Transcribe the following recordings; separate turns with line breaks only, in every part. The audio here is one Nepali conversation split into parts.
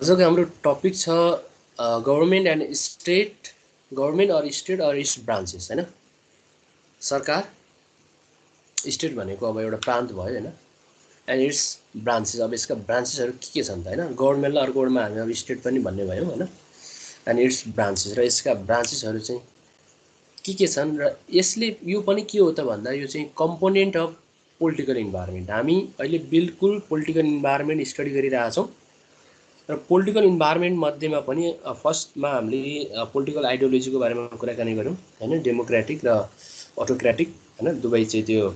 आजको हाम्रो टपिक छ government and state, government or state or its branches होइन। सरकार, स्टेट भनेको अब एउटा प्रान्त भयो होइन, एन्ड इट्स ब्रान्चेस, अब यसका ब्रान्चेसहरू के छन् त होइन। गभर्मेन्टलाई अर्को वर्डमा हामी अब स्टेट पनि भन्ने भयौँ होइन, एन्ड इट्स ब्रान्चेस, र यसका ब्रान्चेसहरू चाहिँ के छन्, र यसले यो पनि के हो त भन्दा यो चाहिँ कम्पोनेन्ट अफ पोलिटिकल इन्भाइरोमेन्ट। हामी अहिले बिल्कुल पोलिटिकल इन्भाइरोमेन्ट स्टडी गरिरहेछौँ, र पोलिटिकल इन्भाइरोमेन्ट मध्येमा पनि फर्स्टमा हामीले पोलिटिकल आइडियोलोजीको बारेमा कुराकानी गऱ्यौँ होइन, डेमोक्रेटिक र अटोक्रेटिक होइन, दुवै चाहिँ त्यो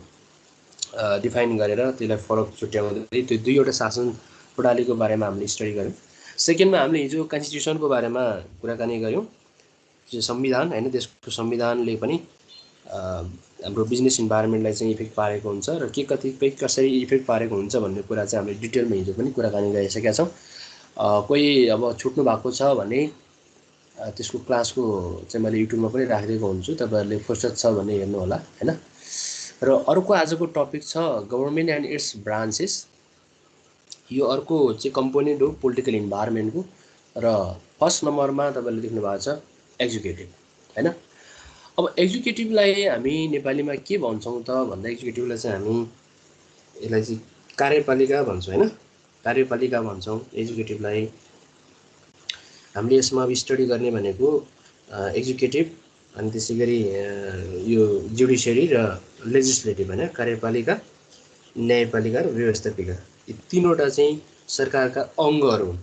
डिफाइन गरेर त्यसलाई फरक छुट्याउँदै त्यो दुईवटा शासन प्रणालीको बारेमा हामीले स्टडी गऱ्यौँ। सेकेन्डमा हामीले हिजो कन्स्टिट्युसनको बारेमा कुराकानी गऱ्यौँ, जो संविधान होइन, देशको संविधानले पनि हाम्रो बिजनेस इन्भाइरोमेन्टलाई चाहिँ इफेक्ट पारेको हुन्छ, र के कतिपय कसरी इफेक्ट पारेको हुन्छ भन्ने कुरा चाहिँ हामीले डिटेलमा हिजो पनि कुराकानी गरिसकेका छौँ। कोही अब छुट्नु भएको छ भने त्यसको क्लासको चाहिँ मैले युट्युबमा पनि राखिदिएको हुन्छु, तपाईँहरूले फुर्सद छ भने हेर्नु होला होइन। र अर्को आजको टपिक छ गभर्मेन्ट एन्ड इट्स ब्रान्चेस। यो अर्को चाहिँ कम्पोनेन्ट हो पोलिटिकल इन्भाइरोमेन्टको, र फर्स्ट नम्बरमा तपाईँले देख्नु भएको छ एक्जिक्युटिभ होइन। अब एक्जिक्युटिभलाई हामी नेपालीमा के भन्छौँ त भन्दा एक्जिक्युटिभलाई चाहिँ हामी यसलाई चाहिँ कार्यपालिका भन्छौँ होइन, कार्यपालिका भन्छौँ एक्जिक्युटिभलाई। हामीले यसमा अब स्टडी गर्ने भनेको एक्जिक्युटिभ, अनि त्यसै गरी यो जुडिसियरी र लेजिस्लेटिभ होइन, कार्यपालिका, न्यायपालिका र व्यवस्थापिका, यी तीनवटा चाहिँ सरकारका अङ्गहरू हुन्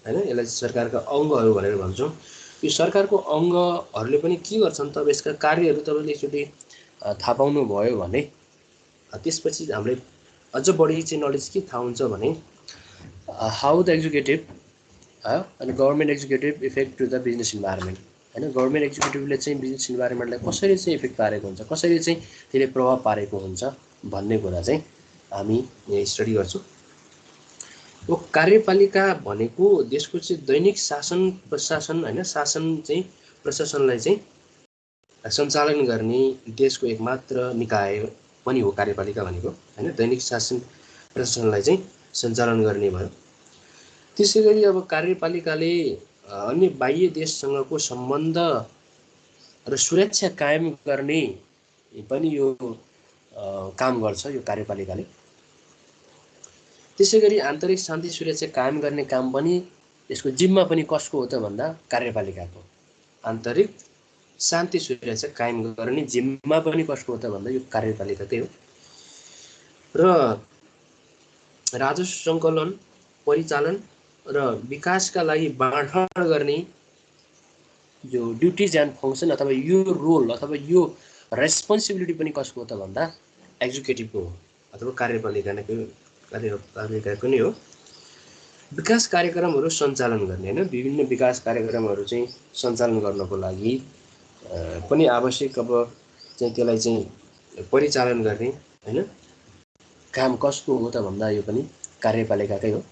होइन। यसलाई चाहिँ सरकारका अङ्गहरू भनेर भन्छौँ। यो सरकारको अङ्गहरूले पनि के गर्छन् त, अब यसका कार्यहरू तपाईँले एकचोटि थाहा पाउनुभयो भने त्यसपछि हामीले अझ बढी चाहिँ नलेज के थाहा हुन्छ भने हाउ द एक्जिक्युटिभ अनि government executive effect to the business environment होइन। गभर्मेन्ट एक्जिक्युटिभले चाहिँ बिजनेस इन्भाइरोमेन्टलाई कसरी चाहिँ इफेक्ट पारेको हुन्छ, कसरी चाहिँ त्यसले प्रभाव पारेको हुन्छ भन्ने कुरा चाहिँ हामी यहाँ स्टडी गर्छौँ। यो कार्यपालिका भनेको देशको चाहिँ दैनिक शासन प्रशासन होइन, शासन चाहिँ प्रशासनलाई चाहिँ सञ्चालन गर्ने देशको एकमात्र निकाय पनि हो कार्यपालिका भनेको होइन। दैनिक शासन प्रशासनलाई चाहिँ सञ्चालन गर्ने भयो। त्यसै गरी अब कार्यपालिकाले अन्य बाह्य देशसँगको सम्बन्ध र सुरक्षा कायम गर्ने पनि यो काम गर्छ यो कार्यपालिकाले। त्यसै गरी आन्तरिक शान्ति सुरक्षा कायम गर्ने काम पनि यसको जिम्मा पनि कसको हो त भन्दा कार्यपालिकाको। आन्तरिक शान्ति सुरक्षा कायम गर्ने जिम्मा पनि कसको हो त भन्दा यो कार्यपालिकाकै हो। र राजस्व सङ्कलन, परिचालन र विकासका लागि बाँडफाँड गर्ने जो ड्युटिज एन्ड फङ्सन अथवा यो रोल अथवा यो रेस्पोन्सिबिलिटी पनि कसको हो त भन्दा एक्जिक्युटिभको हो अथवा कार्यपालिकाको नै हो। विकास कार्यक्रमहरू सञ्चालन गर्ने होइन, विभिन्न विकास कार्यक्रमहरू चाहिँ सञ्चालन गर्नको लागि पनि आवश्यक अब चाहिँ त्यसलाई चाहिँ परिचालन गर्ने होइन काम कसको हो त भन्दा यो पनि कार्यपालिकाकै हो।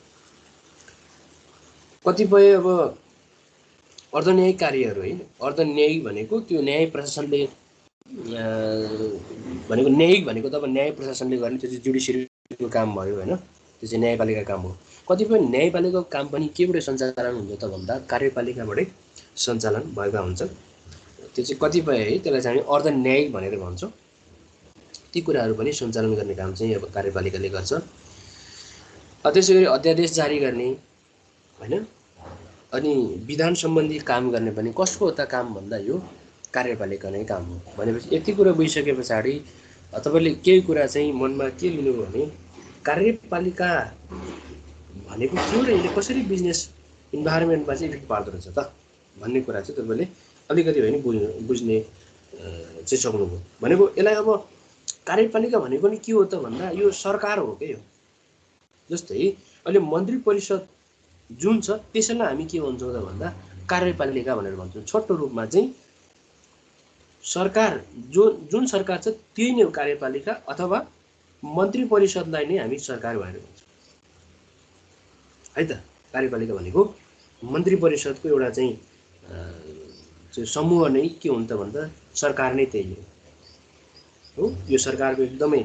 कतिपय अब अर्धन्यायिक कार्यहरू है, अर्धन्यायिक भनेको त्यो न्याय प्रशासनले भनेको, न्यायिक भनेको त अब न्याय प्रशासनले गर्ने, त्यो चाहिँ जुडिसियरीको काम भयो होइन, त्यो चाहिँ न्यायपालिका काम हो। कतिपय न्यायपालिकाको काम पनि केबाट सञ्चालन हुन्छ त भन्दा कार्यपालिकाबाटै सञ्चालन भएका हुन्छन्। त्यो चाहिँ कतिपय है, त्यसलाई चाहिँ हामी अर्धन्यायिक भनेर भन्छौँ। ती कुराहरू पनि सञ्चालन गर्ने काम चाहिँ अब कार्यपालिकाले गर्छ। त्यसै गरी अध्यादेश जारी गर्ने होइन, अनि विधान सम्बन्धी काम गर्ने पनि कसको हो त काम भन्दा यो कार्यपालिका नै काम हो। भनेपछि यति कुरा बुझिसके पछाडि तपाईँले केही कुरा चाहिँ मनमा के लिनु भने कार्यपालिका भनेको के हो र यसले कसरी बिजनेस इन्भाइरोमेन्टमा चाहिँ इफेक्ट पार्दो रहेछ त भन्ने कुरा चाहिँ तपाईँले अलिकति भए नि बुझ्ने चाहिँ सक्नुभयो। भनेको यसलाई अब कार्यपालिका भनेको नि के हो त भन्दा यो सरकार हो क्या हो। जस्तै अहिले मन्त्री परिषद जुन छ त्यसैलाई हामी के भन्छौँ त भन्दा कार्यपालिका भनेर भन्छौँ। छोटो रूपमा चाहिँ सरकार जुन सरकार छ त्यही नै हो कार्यपालिका, अथवा मन्त्री परिषदलाई नै हामी सरकार भनेर भन्छौँ है त। कार्यपालिका भनेको मन्त्री परिषदको एउटा चाहिँ समूह नै के हुन्छ भन्दा सरकार नै त्यही हो। यो सरकारको एकदमै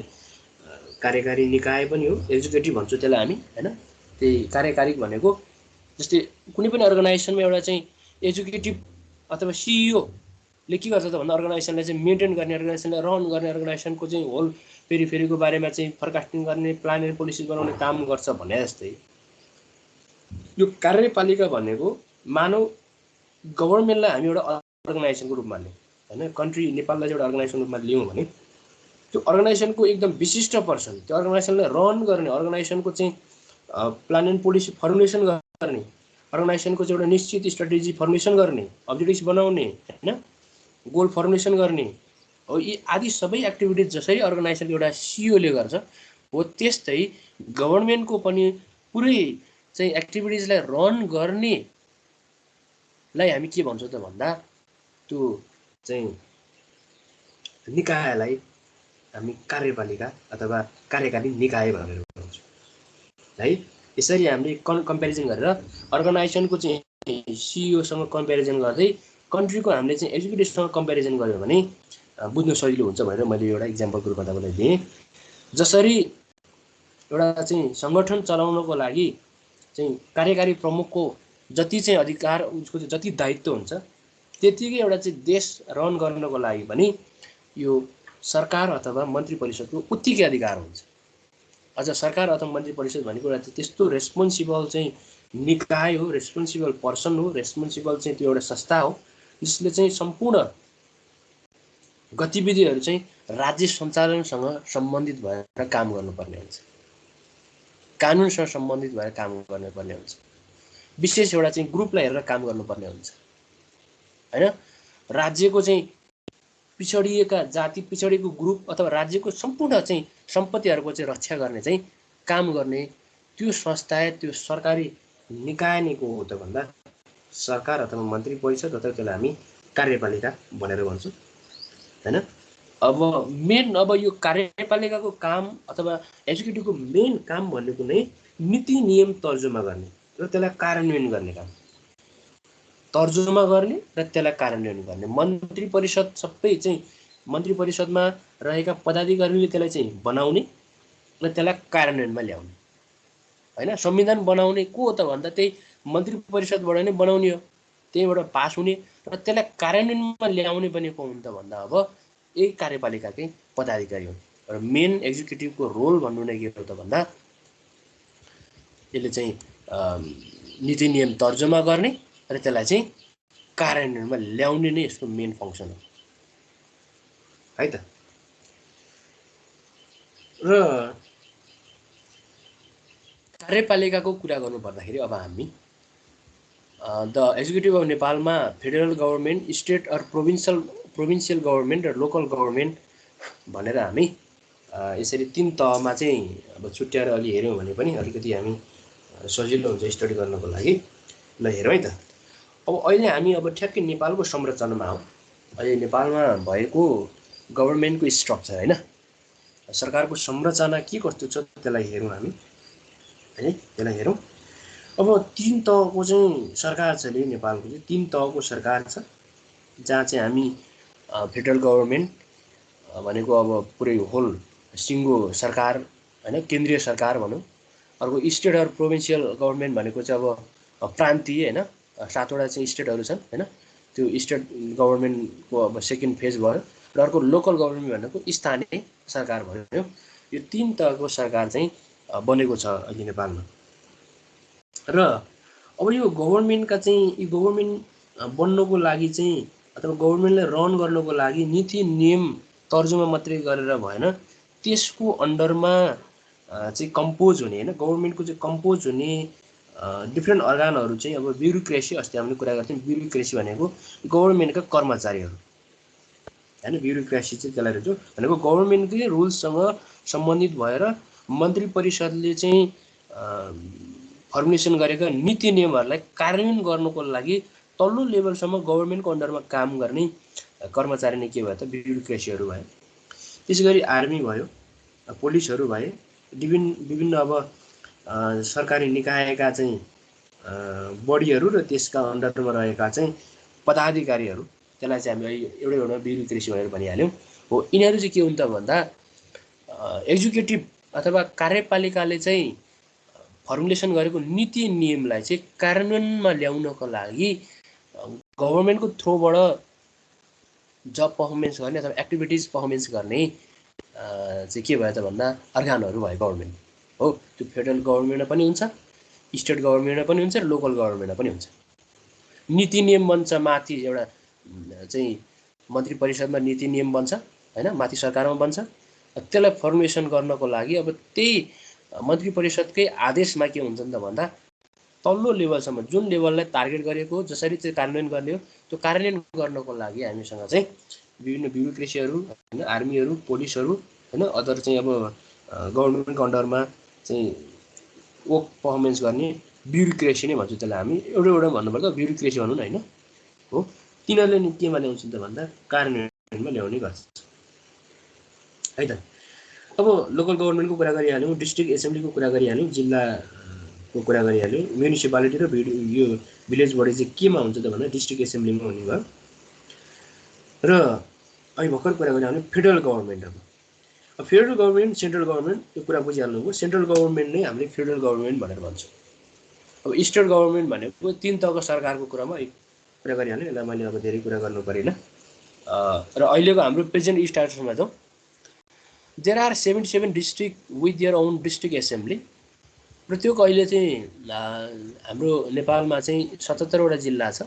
कार्यकारी निकाय पनि हो, एक्जिक्युटिभ भन्छौँ त्यसलाई हामी होइन। त्यही कार्यकारी भनेको जस्तै कुनै पनि अर्गनाइजेसनमा एउटा चाहिँ एजुकेटिभ अथवा सिइओले के गर्छ त भन्दा अर्गनाइजेसनलाई चाहिँ मेन्टेन गर्ने, अर्गनाइजेसनलाई रन गर्ने, अर्गनाइजेसनको चाहिँ होल पेरिफेरीको बारेमा चाहिँ फोरकास्टिङ गर्ने, प्लान एन्ड पोलिसी बनाउने काम गर्छ भने जस्तै यो कार्यपालिका भनेको मानव गभर्मेन्टलाई हामी एउटा अर्गनाइजेसनको रूपमा लियौँ होइन, कन्ट्री नेपाललाई चाहिँ एउटा अर्गनाइजेसनको रूपमा लियौँ भने त्यो अर्गनाइजेसनको एकदम विशिष्ट पर्सन, त्यो अर्गनाइजेसनलाई रन गर्ने, अर्गनाइजेसनको चाहिँ प्लान एन्ड पोलिसी फर्मुलेसन गर्ने, अर्गनाइजेसनको चाहिँ एउटा निश्चित स्ट्राटेजी फर्मुलेसन गर्ने, अब्जेक्टिभ्स बनाउने होइन, गोल फर्मुलेसन गर्ने हो, यी आदि सबै एक्टिभिटिज जसरी अर्गनाइजेसनको एउटा सिइओले गर्छ हो त्यस्तै गभर्मेन्टको पनि पुरै चाहिँ एक्टिभिटिजलाई रन गर्नेलाई हामी के भन्छौँ त भन्दा त्यो चाहिँ निकायलाई हामी कार्यपालिका अथवा कार्यकारी निकाय भनेर भन्छौँ है। यसरी हामीले कम्पेरिजन गरेर अर्गनाइजेसनको चाहिँ सिइओसँग कम्पेरिजन गर्दै कन्ट्रीको हामीले चाहिँ एक्जिक्युटिभसँग कम्पेरिजन गर्यो भने बुझ्न सजिलो हुन्छ भनेर मैले एउटा इक्जाम्पलको रूपमा तपाईँलाई दिएँ। जसरी एउटा चाहिँ सङ्गठन चलाउनको लागि चाहिँ कार्यकारी प्रमुखको जति चाहिँ अधिकार, उसको चाहिँ जति दायित्व हुन्छ त्यतिकै एउटा चाहिँ देश रन गर्नको लागि पनि यो सरकार अथवा मन्त्री परिषदको उत्तिकै अधिकार हुन्छ। अझ सरकार अथवा मन्त्री परिषद भनेको एउटा त्यस्तो रेस्पोन्सिबल चाहिँ निकाय हो, रेस्पोन्सिबल पर्सन हो, रेस्पोन्सिबल चाहिँ त्यो एउटा संस्था हो जसले चाहिँ सम्पूर्ण गतिविधिहरू चाहिँ राज्य सञ्चालनसँग सम्बन्धित भएर काम गर्नुपर्ने हुन्छ, कानुनसँग सम्बन्धित भएर काम गर्नुपर्ने हुन्छ, विशेष एउटा चाहिँ ग्रुपलाई हेरेर काम गर्नुपर्ने हुन्छ होइन। राज्यको चाहिँ पिछडिएका जाति, पिछडिएको ग्रुप अथवा राज्यको सम्पूर्ण चाहिँ सम्पत्तिहरूको चाहिँ रक्षा गर्ने चाहिँ काम गर्ने त्यो संस्था, त्यो सरकारी निकाय नै को हो त भन्दा सरकार अथवा मन्त्री परिषद अथवा त्यसलाई हामी कार्यपालिका भनेर भन्छौँ होइन। अब यो कार्यपालिकाको काम अथवा एक्जिक्युटिभको मेन काम भनेको नै नीति नियम तर्जुमा गर्ने र त्यसलाई कार्यान्वयन गर्ने काम, तर्जुमा गर्ने र त्यसलाई कार्यान्वयन गर्ने। मन्त्री परिषद सबै चाहिँ मन्त्री परिषदमा रहेका पदाधिकारीले त्यसलाई चाहिँ बनाउने र त्यसलाई कार्यान्वयनमा ल्याउने होइन। संविधान बनाउने को हो त भन्दा त्यही मन्त्री परिषदबाट नै बनाउने हो, त्यहीबाट पास हुने र त्यसलाई कार्यान्वयनमा ल्याउने पनि को हुन् त भन्दा अब यही कार्यपालिकाकै पदाधिकारी हुन्। र मेन एक्जिक्युटिभको रोल भन्नु नै के हो त भन्दा यसले चाहिँ नीति नियम तर्जुमा गर्ने र त्यसलाई चाहिँ कार्यान्वयनमा ल्याउने नै यसको मेन फङ्सन हो है त। र कार्यपालिकाको कुरा गर्नु पर्दाखेरि अब हामी द एक्जिक्युटिभ अफ नेपालमा federal government, state or provincial government र लोकल गभर्मेन्ट भनेर हामी यसरी तीन तहमा चाहिँ अब छुट्याएर अलि हेऱ्यौँ भने पनि अलिकति हामी सजिलो हुन्छ स्टडी गर्नको लागि। ल हेरौँ है त। अब अहिले हामी अब ठ्याक्कै नेपालको संरचनामा हौँ। अहिले नेपालमा भएको गभर्मेन्टको स्ट्रक्चर होइन, सरकारको संरचना के कस्तो छ त्यसलाई हेरौँ हामी है, त्यसलाई हेरौँ। अब तीन तहको चाहिँ सरकार छ नि नेपालको चाहिँ, तीन तहको सरकार छ जहाँ चाहिँ हामी फेडरल गभर्मेन्ट भनेको अब पुरै होल सिङ्गो सरकार होइन, केन्द्रीय सरकार भनौँ। अर्को स्टेट अर प्रोभिन्सियल गभर्मेन्ट भनेको चाहिँ अब प्रान्तीय होइन, 7वटा चाहिँ स्टेटहरू छन् होइन, त्यो स्टेट गभर्मेन्टको अब सेकेन्ड फेज भयो। र अर्को लोकल गभर्मेन्ट भनेको स्थानीय सरकार भयो। यो तीन तहको सरकार चाहिँ बनेको छ अहिले नेपालमा। र अब यो गभर्मेन्टका चाहिँ यो गभर्मेन्ट बन्नको लागि चाहिँ अथवा गभर्मेन्टलाई रन गर्नको लागि नीति नियम तर्जुमा मात्रै गरेर भएन, त्यसको अन्डरमा चाहिँ कम्पोज हुने होइन, गभर्मेन्टको चाहिँ कम्पोज हुने डिफ्रेन्ट अर्गानहरू चाहिँ अब ब्युरोक्रेसी, अस्ति हामीले कुरा गर्थ्यौँ ब्युरोक्रेसी भनेको गभर्मेन्टका कर्मचारीहरू होइन। ब्युरोक्रेसी चाहिँ त्यसलाई रहेछ भनेको गभर्मेन्टकै रुल्ससँग सम्बन्धित भएर मन्त्री परिषदले चाहिँ फर्मुलेसन गरेका नीति नियमहरूलाई कार्यान्वयन गर्नको लागि तल्लो लेभलसम्म गभर्मेन्टको अन्डरमा काम गर्ने कर्मचारी नै के भयो त ब्युरोक्रेसीहरू भयो। त्यसै गरी आर्मी भयो, पुलिसहरू भए, विभिन्न अब सरकारी निकायका चाहिँ बडीहरू र त्यसका अन्डरमा रहेका चाहिँ पदाधिकारीहरू, त्यसलाई चाहिँ हामी एउटा ब्युरोक्रेसी भनेर भनिहाल्यौँ हो। यिनीहरू चाहिँ के हुन् त भन्दा एक्जिक्युटिभ अथवा कार्यपालिकाले चाहिँ फर्मुलेसन गरेको नीति नियमलाई चाहिँ कार्यान्वयनमा ल्याउनको लागि गभर्मेन्टको थ्रुबाट जब पर्फर्मेन्स गर्ने अथवा एक्टिभिटिज पर्फर्मेन्स गर्ने चाहिँ के भयो त भन्दा अर्गानहरू भयो गभर्मेन्ट हो। त्यो फेडरल गभर्मेन्टमा पनि हुन्छ, स्टेट गभर्मेन्टमा पनि हुन्छ, लोकल गभर्मेन्टमा पनि हुन्छ। नीति नियम बन्छ माथि एउटा चाहिँ मन्त्री परिषदमा नीति नियम बन्छ हैन, माथि सरकारमा बन्छ। त्यसलाई फर्मुलेसन गर्नको लागि अब त्यही मन्त्री परिषदकै आदेशमा के हुन्छ त भन्दा तल्लो लेभलसम्म जुन लेभललाई टार्गेट गरेको जसरी चाहिँ कार्यान्वयन गर्ने हो त्यो कार्यान्वयन गर्नको लागि हामीसँग चाहिँ विभिन्न ब्युरोक्रेसीहरू हैन, आर्मीहरू, पुलिसहरू हैन, अदर चाहिँ अब गभर्नमेन्टको अन्डरमा चाहिँ वर्क पर्फर्मेन्स गर्ने ब्युरोक्रेसी नै भन्छौँ त्यसलाई हामी। एउटा भन्नुपर्दा ब्युरोक्रेसी भनौँ न हैन हो। तिनीहरूले नि केमा ल्याउँछन् त भन्दा कार्यान्वयनमा ल्याउने गर्छ है त। अब लोकल गभर्नमेन्टको कुरा गरिहाल्यौँ, डिस्ट्रिक्ट एसेम्ब्लीको कुरा गरिहाल्यौँ, जिल्लाको कुरा गरिहाल्यौँ, म्युनिसिपालिटी र यो भिलेज बडी चाहिँ केमा हुन्छ त भन्दा डिस्ट्रिक्ट एसेम्ब्लीमा हुने भयो। र अहिले भर्खर कुरा गरिहाल्यौँ फेडरल गभर्नमेन्ट। अब फेडरल गभर्नमेन्ट, सेन्ट्रल गभर्नमेन्ट यो कुरा बुझिहाल्नुभयो। सेन्ट्रल गभर्नमेन्ट नै हामीले फेडरल गभर्नमेन्ट भनेर भन्छौँ। अब स्टेट गभर्नमेन्ट भनेको 3 तहको सरकारको कुरामा कुरा गरिहाल्यो, यसलाई मैले अब धेरै कुरा गर्नु परेन। र अहिलेको हाम्रो प्रेजेन्ट स्ट्याटसमा जाउँ। There are 77 district with their own district assembly. प्रत्येक अहिले चाहिँ हाम्रो नेपालमा चाहिँ 77 वटा जिल्ला छ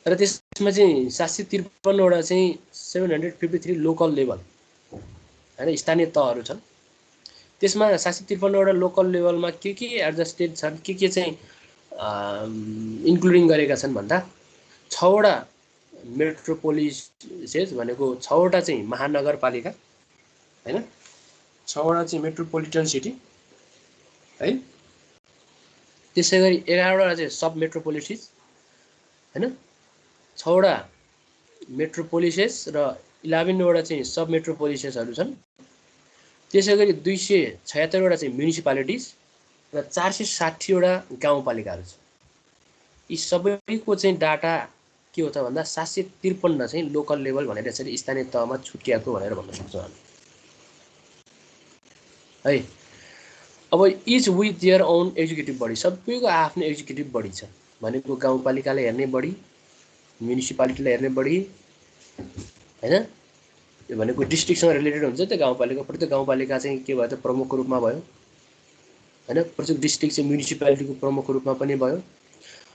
र त्यसमा चाहिँ 753 चाहिँ 753 लोकल लेभल हैन स्थानीय तहहरू छन्। त्यसमा 753 लोकल लेभलमा के एडजस्टेड छन्, के चाहिँ इन्क्लुडिङ गरेका छन् भन्दा 6 वटा मेट्रोपोलिसेस भनेको 6 वटा चाहिँ महानगरपालिका हैन, 6 वटा चाहिँ मेट्रोपोलिटन सिटी है। त्यसै गरी 11 वटा चाहिँ सब मेट्रोपोलिटिस हैन, 6 वटा मेट्रोपोलिसेस र 11 वटा चाहिँ सब मेट्रोपोलिसेसहरू छन्। त्यसै गरी 276 वटा चाहिँ म्युनिसिपालिटिज र 460 वटा गाउँपालिकाहरू छ। यी सबैको चाहिँ डाटा के हो त भन्दा 753 चाहिँ लोकल लेभल भनेर यसरी स्थानीय तहमा छुट्याएको भनेर भन्न सक्छौँ हामी है। अब each with their own executive body, सबैको आफ्नो एक्जिक्युटिभ बडी छ भनेको गाउँपालिकालाई हेर्ने बडी, म्युनिसिपालिटीलाई हेर्ने बडी हैन। यो भनेको डिस्ट्रिक्टसँग रिलेटेड हुन्छ। त्यो गाउँपालिका, प्रत्येक गाउँपालिका चाहिँ के भयो त प्रमुखको रूपमा भयो हैन, प्रत्येक डिस्ट्रिक्ट चाहिँ म्युनिसिपालिटीको प्रमुखको रूपमा पनि भयो।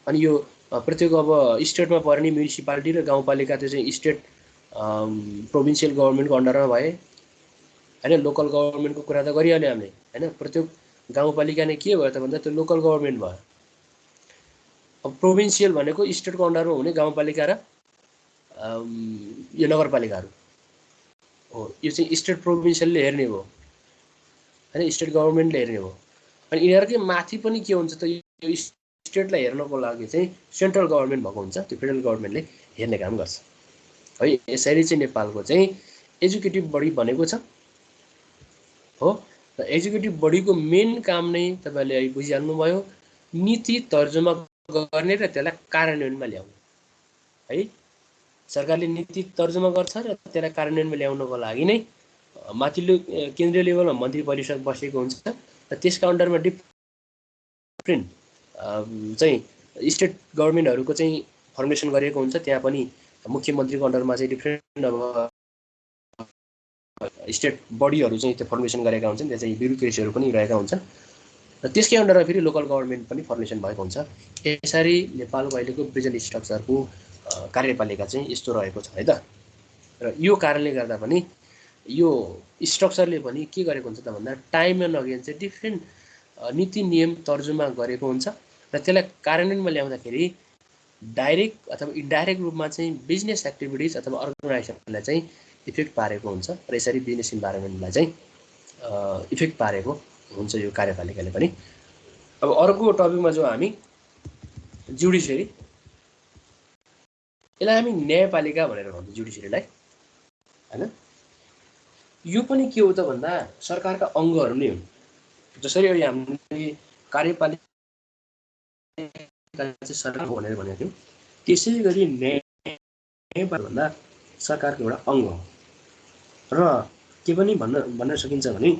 अनि यो प्रत्येक अब स्टेटमा पर्ने म्युनिसिपालिटी र गाउँपालिका त्यो चाहिँ स्टेट प्रोभिन्सियल गभर्नमेन्टको अन्डरमा भए हैन। लोकल गभर्नमेन्टको कुरा त गरिहाल्यो हामीले हैन। प्रत्येक गाउँपालिका नै के भयो त भन्दा त्यो लोकल गभर्नमेन्ट भयो। अब प्रोभिन्सियल भनेको स्टेटको अन्डरमा हुने गाउँपालिका र यो नगरपालिकाहरू हो। यो चाहिँ स्टेट प्रोभिन्सियलले हेर्ने हो हैन, स्टेट गभर्नमेन्टले हेर्ने हो। अनि यिनीहरूकै माथि पनि के हुन्छ त यो स्टेटलाई हेर्नको लागि चाहिँ सेन्ट्रल गभर्नमेन्ट भएको हुन्छ, त्यो फेडरल गभर्नमेन्टले हेर्ने काम गर्छ है। यसरी चाहिँ नेपालको चाहिँ एक्जिक्युटिभ बडी बनेको छ हो। र एक्जिक्युटिभ बडीको मेन काम नै तपाईले अहिले बुझिहाल्नुभयो, नीति तर्जुमा गर्ने र त्यसलाई कार्यान्वयनमा ल्याउने है। सरकारले नीति तर्जुमा गर्छ र त्यसलाई कार्यान्वयनमा ल्याउनको लागि नै माथिल्लो केन्द्रीय लेभलमा मन्त्री परिषद बसेको हुन्छ र त्यसका अन्डरमा डिफ्रेन्ट चाहिँ स्टेट गभर्नमेन्टहरूको चाहिँ फर्मेसन गरिएको हुन्छ। त्यहाँ पनि मुख्यमन्त्रीको अन्डरमा चाहिँ डिफ्रेन्ट अब स्टेट बडीहरू चाहिँ त्यो फर्मेसन गरेका हुन्छन्। त्यहाँ चाहिँ ब्युरोक्रेसीहरू पनि रहेका हुन्छन् र त्यसकै अन्डरमा फेरि लोकल गभर्नमेन्ट पनि फर्मेसन भएको हुन्छ। यसरी नेपालको अहिलेको प्रेजेन्ट स्ट्रक्चरको कार्यपालिका चाहिँ यस्तो रहेको छ है त। र यो कारणले गर्दा पनि यो स्ट्रक्चरले पनि के गरेको हुन्छ त भन्दा टाइम एन्ड अगेन चाहिँ डिफ्रेन्ट नीति नियम तर्जुमा गरेको हुन्छ र त्यसलाई कार्यान्वयनमा ल्याउँदाखेरि डाइरेक्ट अथवा इन्डाइरेक्ट रूपमा चाहिँ बिजनेस एक्टिभिटिज अथवा अर्गनाइजेसनलाई चाहिँ इफेक्ट पारेको हुन्छ र यसरी बिजनेस इन्भाइरोमेन्टलाई चाहिँ इफेक्ट पारेको हुन्छ यो कार्यपालिकाले पनि। अब अर्को टपिकमा जो हामी जुडिसियरी, यसलाई हामी न्यायपालिका भनेर भन्छौँ जुडिसियरीलाई हैन। यो पनि के हो त भन्दा सरकारका अङ्गहरू नै हुन्। जसरी अहिले हामीले कार्यपालिका सरकार हो भनेर भनेको थियौँ, त्यसै गरी न्यायपालिका भन्दा सरकारको एउटा अङ्ग हो। र के पनि भन्न सकिन्छ भने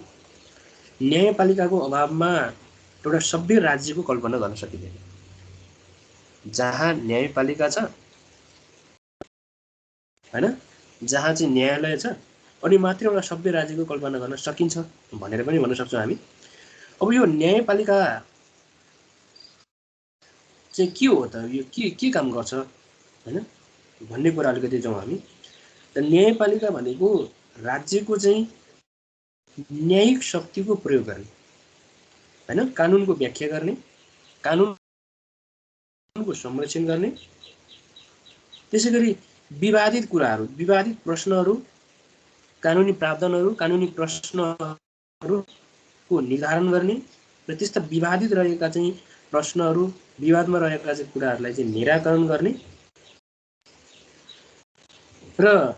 न्यायपालिकाको अभावमा एउटा सभ्य राज्यको कल्पना गर्न सकिँदैन, जहाँ न्यायपालिका छ हैन, जहाँ चाहिँ न्यायालय छ, अनि मात्र एउटा सभ्य राज्यको कल्पना गर्न सकिन्छ भनेर पनि भन्न सक्छौँ हामी। अब यो न्यायपालिका चाहिँ के हो त, यो के काम गर्छ हैन भन्ने कुरा अलिकति जाउँ हामी। त न्यायपालिका भनेको राज्यको चाहिँ न्यायिक शक्तिको प्रयोग गर्ने हैन, कानुनको व्याख्या गर्ने, कानुनको संरक्षण गर्ने, त्यसैगरी विवादित कुराहरू, विवादित प्रश्नहरू, कानुनी प्रावधानहरू, कानुनी प्रश्नहरूको निर्धारण गर्ने र त्यस्ता विवादित रहेका चाहिँ प्रश्नहरू, विवादमा रहेका चाहिँ कुराहरूलाई चाहिँ निराकरण गर्ने र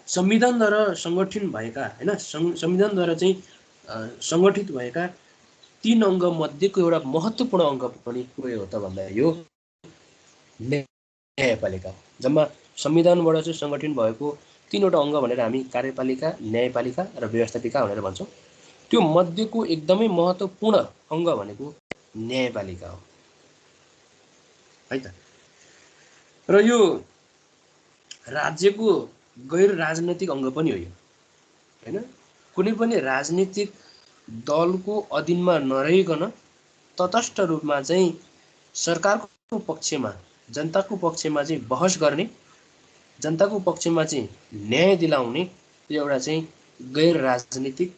संविधानद्वारा सङ्गठन भएका हैन, संविधानद्वारा चाहिँ सङ्गठित भएका 3 अङ्ग मध्येको एउटा महत्त्वपूर्ण अङ्ग पनि के हो त भन्दा यो न्यायपालिका हो। जम्मा संविधानबाट चाहिँ सङ्गठन भएको 3वटा अङ्ग भनेर हामी कार्यपालिका, न्यायपालिका र व्यवस्थापिका भनेर भन्छौँ। त्यो मध्येको एकदमै महत्त्वपूर्ण अङ्ग भनेको न्यायपालिका हो है त। र यो राज्यको गैर राजनैतिक अङ्ग पनि हो यो हैन। कुनै पनि राजनीतिक दलको अधीनमा नरहिकन तटस्थ रूपमा चाहिँ सरकारको पक्षमा, जनताको पक्षमा चाहिँ बहस गर्ने, जनताको पक्षमा चाहिँ न्याय दिलाउने एउटा चाहिँ गैर राजनीतिक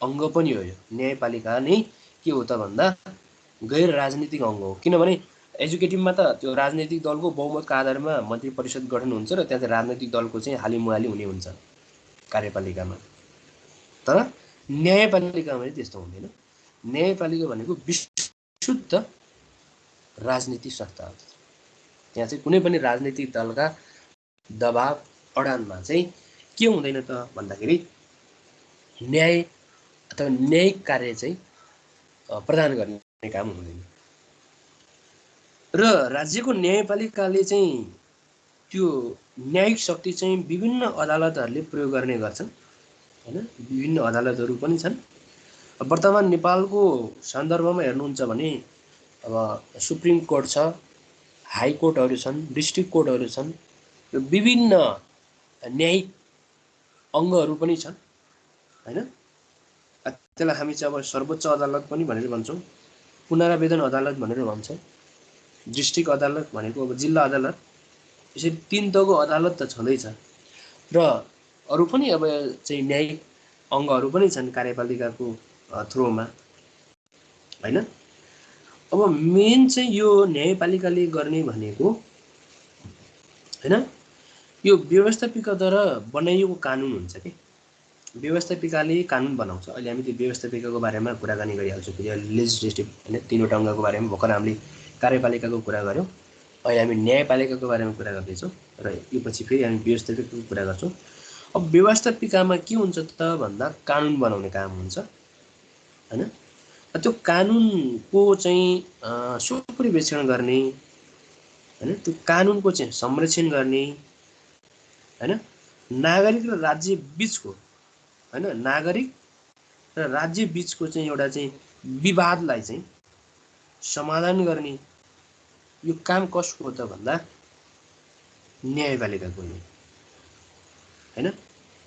अङ्ग पनि हो यो। न्यायपालिका नै के हो त भन्दा गैर राजनीतिक अङ्ग हो। किनभने एजुकेटिभमा त त्यो राजनीतिक दलको बहुमतको आधारमा मन्त्री परिषद गठन हुन्छ र त्यहाँ चाहिँ राजनीतिक दलको चाहिँ हालिमुहाली हुने हुन्छ कार्यपालिकामा। तर न्यायपालिकामा चाहिँ त्यस्तो हुँदैन। न्यायपालिका भनेको विशुद्ध राजनीतिक संस्था हो। त्यहाँ चाहिँ कुनै पनि राजनीतिक दलका दबाव अडानमा चाहिँ के हुँदैन त भन्दाखेरि न्याय अथवा न्यायिक कार्य चाहिँ प्रदान गर्ने काम हुँदैन। र राज्यको न्यायपालिकाले चाहिँ त्यो न्यायिक शक्ति चाहिँ विभिन्न अदालतहरूले प्रयोग गर्ने गर्छन् हैन। विभिन्न अदालतहरू पनि छन्। वर्तमान नेपालको सन्दर्भमा हेर्नुहुन्छ भने अब सुप्रिम कोर्ट छ, हाई कोर्टहरू छन्, डिस्ट्रिक्ट कोर्टहरू छन्, र विभिन्न न्यायिक अङ्गहरू पनि छन् हैन। त्यसलाई हामी चाहिँ अब सर्वोच्च अदालत पनि भनेर भन्छौँ, पुनरावेदन अदालत भनेर भन्छौँ, डिस्ट्रिक्ट अदालत भनेको अब जिल्ला अदालत। यसरी 3 तहको अदालत त छँदैछ र अरू पनि अब चाहिँ न्यायिक अङ्गहरू पनि छन् कार्यपालिकाको थ्रुमा हैन। अब मेन चाहिँ यो न्यायपालिकाले गर्ने भनेको हैन, यो व्यवस्थापिकाद्वारा बनाइएको कानुन हुन्छ कि व्यवस्थापिकाले कानुन बनाउँछ। अहिले हामी त्यो व्यवस्थापिकाको बारेमा कुराकानी गरिहाल्छौँ। यो लेजिस्लेटिभ हैन, 3वटा अङ्गको बारेमा भर्खर हामीले कार्यपालिकाको कुरा गऱ्यौँ। अहिले हामी न्यायपालिकाको बारेमा कुरा गर्दैछौँ र यो पछि फेरि हामी व्यवस्थापिकाको कुरा गर्छौँ। अब व्यवस्थापिकामा के हुन्छ त भन्दा कानुन बनाउने काम हुन्छ हैन। त्यो कानुनको चाहिँ सुपरिवेक्षण गर्ने हैन, त्यो कानुनको चाहिँ संरक्षण गर्ने हैन, नागरिक र राज्य बिचको हैन, नागरिक र राज्य बिचको चाहिँ एउटा चाहिँ विवादलाई चाहिँ समाधान गर्ने यो काम कसको हो त भन्दा न्यायपालिकाको हो हैन।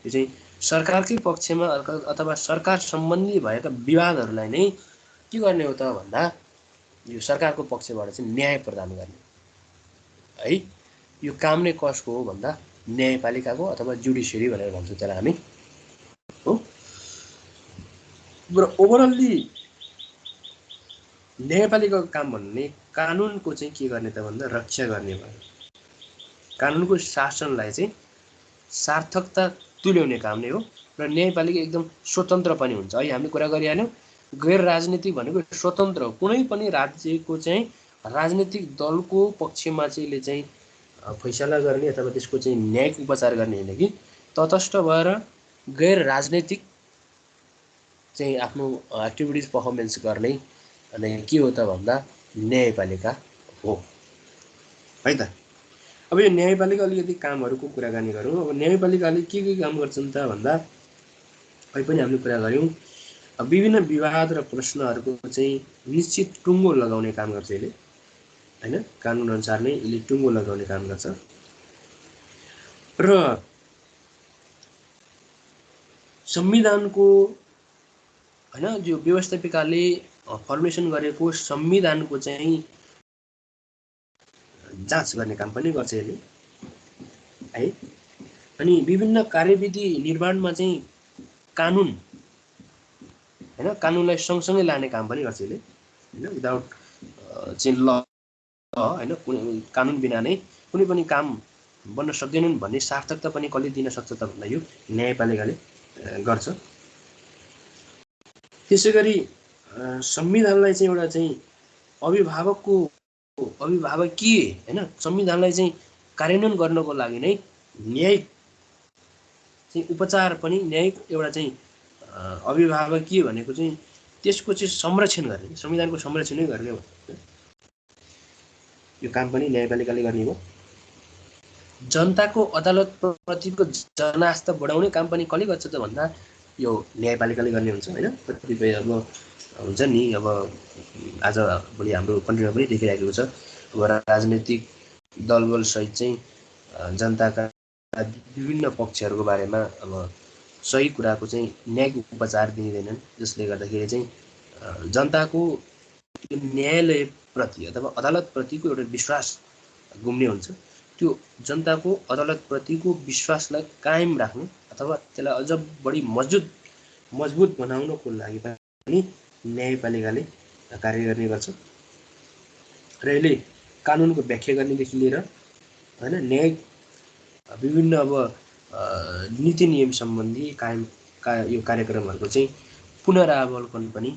यो चाहिँ सरकारकै पक्षमा अथवा सरकार सम्बन्धी भएका विवादहरूलाई नै के गर्ने हो त भन्दा यो सरकारको पक्षबाट चाहिँ न्याय प्रदान गर्ने है। यो काम नै कसको हो भन्दा न्यायपालिकाको अथवा जुडिसियरी भनेर भन्छौँ त्यसलाई हामी हो। र ओभरअल्ली न्यायपालिकाको काम भन्ने कानुनको चाहिँ के गर्ने त भन्दा रक्षा गर्ने भयो। कानुनको शासनलाई चाहिँ सार्थकता तुल्याउने काम नै हो। र न्यायपालिका एकदम स्वतन्त्र पनि हुन्छ। अहिले हामीले कुरा गरिहाल्यौँ गैर राजनीतिक भनेको स्वतन्त्र हो। कुनै पनि राज्यको चाहिँ राजनीतिक दलको पक्षमा चाहिँ चाहिँ फैसला गर्ने अथवा त्यसको चाहिँ न्यायिक उपचार गर्ने होइन कि तटस्थ भएर गैर राजनीतिक चाहिँ आफ्नो एक्टिभिटिज पर्फर्मेन्स गर्ने अनि के हो त भन्दा न्यायपालिका हो है त। अब यो न्यायपालिका अलिकति कामहरूको कुराकानी गरौँ। अब न्यायपालिकाले के काम गर्छन् त भन्दा अहिले पनि हामीले कुरा गऱ्यौँ विभिन्न विवाद र प्रश्नहरूको चाहिँ निश्चित टुङ्गो लगाउने काम गर्छ यसले हैन। कानुन अनुसार नै यसले टुङ्गो लगाउने काम गर्छ र संविधानको हैन जो व्यवस्थापिकाले फर्मेसन गरेको संविधानको चाहिँ जाँच गर्ने काम पनि गर्छ यसले है। अनि विभिन्न कार्यविधि निर्माणमा चाहिँ कानुन हैन कानुनलाई सँगसँगै लाने काम पनि गर्छ यसले हैन। विदाउट चाहिँ ल हैन कानुन बिना नै कुनै पनि काम बन्न सक्दैनन् भन्ने सार्थकता पनि कसले दिन सक्छ त भन्दा यो न्यायपालिकाले गर्छ। त्यसैगरी संविधानलाई चाहिँ एउटा चाहिँ अभिभावकीय हैन संविधानलाई चाहिँ कार्यान्वयन गर्नको लागि नै न्यायिक चाहिँ उपचार पनि न्यायिक एउटा चाहिँ अभिभावकीय भनेको चाहिँ त्यसको चाहिँ संरक्षण गर्ने संविधानको संरक्षणै गर्ने हो। यो काम पनि न्यायपालिकाले गर्ने हो। जनताको अदालत प्रतिको जनास्था बढाउने काम पनि कसले गर्छ त भन्दा यो न्यायपालिकाले गर्ने हुन्छ हैन। कतिपय अब हुन्छ नि अब आज भोलि हाम्रो कन्ट्रीमा पनि देखिरहेको छ अब राजनीतिक दलबल सहित चाहिँ जनताका विभिन्न पक्षहरूको बारेमा अब सही कुराको चाहिँ न्यायिक उपचार दिँदैनन्, जसले गर्दाखेरि चाहिँ जनताको न्यायालयप्रति अथवा अदालतप्रतिको एउटा विश्वास गुम्ने हुन्छ। त्यो जनताको अदालतप्रतिको विश्वासलाई कायम राख्ने अथवा त्यसलाई अझ बढी मजबुत बनाउनको लागि पनि न्यायपालिकाले कार्य गर्ने गर्छ र यसले कानुनको व्याख्या गर्नेदेखि लिएर हैन न्यायिक विभिन्न अब नीति नियम सम्बन्धी यो कार्यक्रमहरूको चाहिँ पुनरावलोकन पनि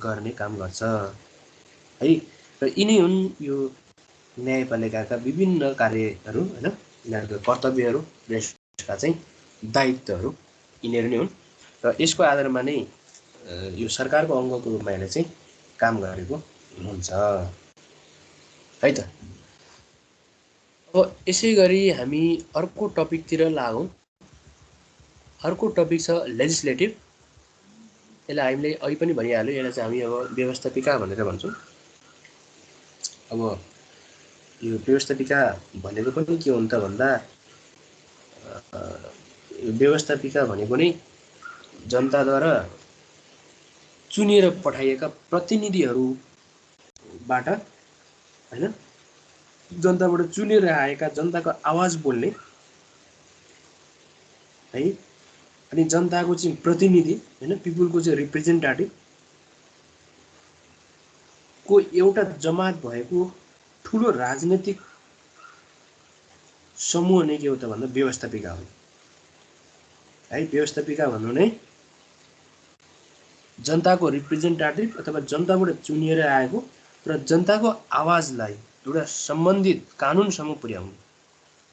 गर्ने काम गर्छ है। र यिनै हुन् यो न्यायपालिकाका विभिन्न कार्यहरू हैन, यिनीहरूको कर्तव्यहरू र यसका चाहिँ दायित्वहरू यिनीहरू नै हुन् र यसको आधारमा नै यो सरकारको अङ्गको रूपमा यसले चाहिँ काम गरेको हुन्छ है त। अब यसै गरी हामी अर्को टपिकतिर लागौँ। अर्को टपिक छ लेजिस्लेटिभ। यसलाई हामीले अघि पनि भनिहाल्यो, यसलाई चाहिँ हामी अब व्यवस्थापिका भनेर भन्छौँ। अब यो व्यवस्थापिका भनेको पनि के हो त भन्दा व्यवस्थापिका भनेको नै जनताद्वारा चुनिएर पठाइएका प्रतिनिधिहरूबाट हैन जनताबाट चुनेर आएका जनताको आवाज बोल्ने है अनि जनताको चाहिँ प्रतिनिधि हैन पिपुलको चाहिँ रिप्रेजेन्टेटिभ को एउटा जमात भएको ठुलो राजनीतिक समूह नै के हो त भन्दा व्यवस्थापिका हो है। व्यवस्थापिका भन्नु नै जनताको रिप्रेजेन्टेटिभ अथवा जनताबाट चुनिएर आएको र जनताको आवाजलाई एउटा सम्बन्धित कानुनसम्म पुर्याउने,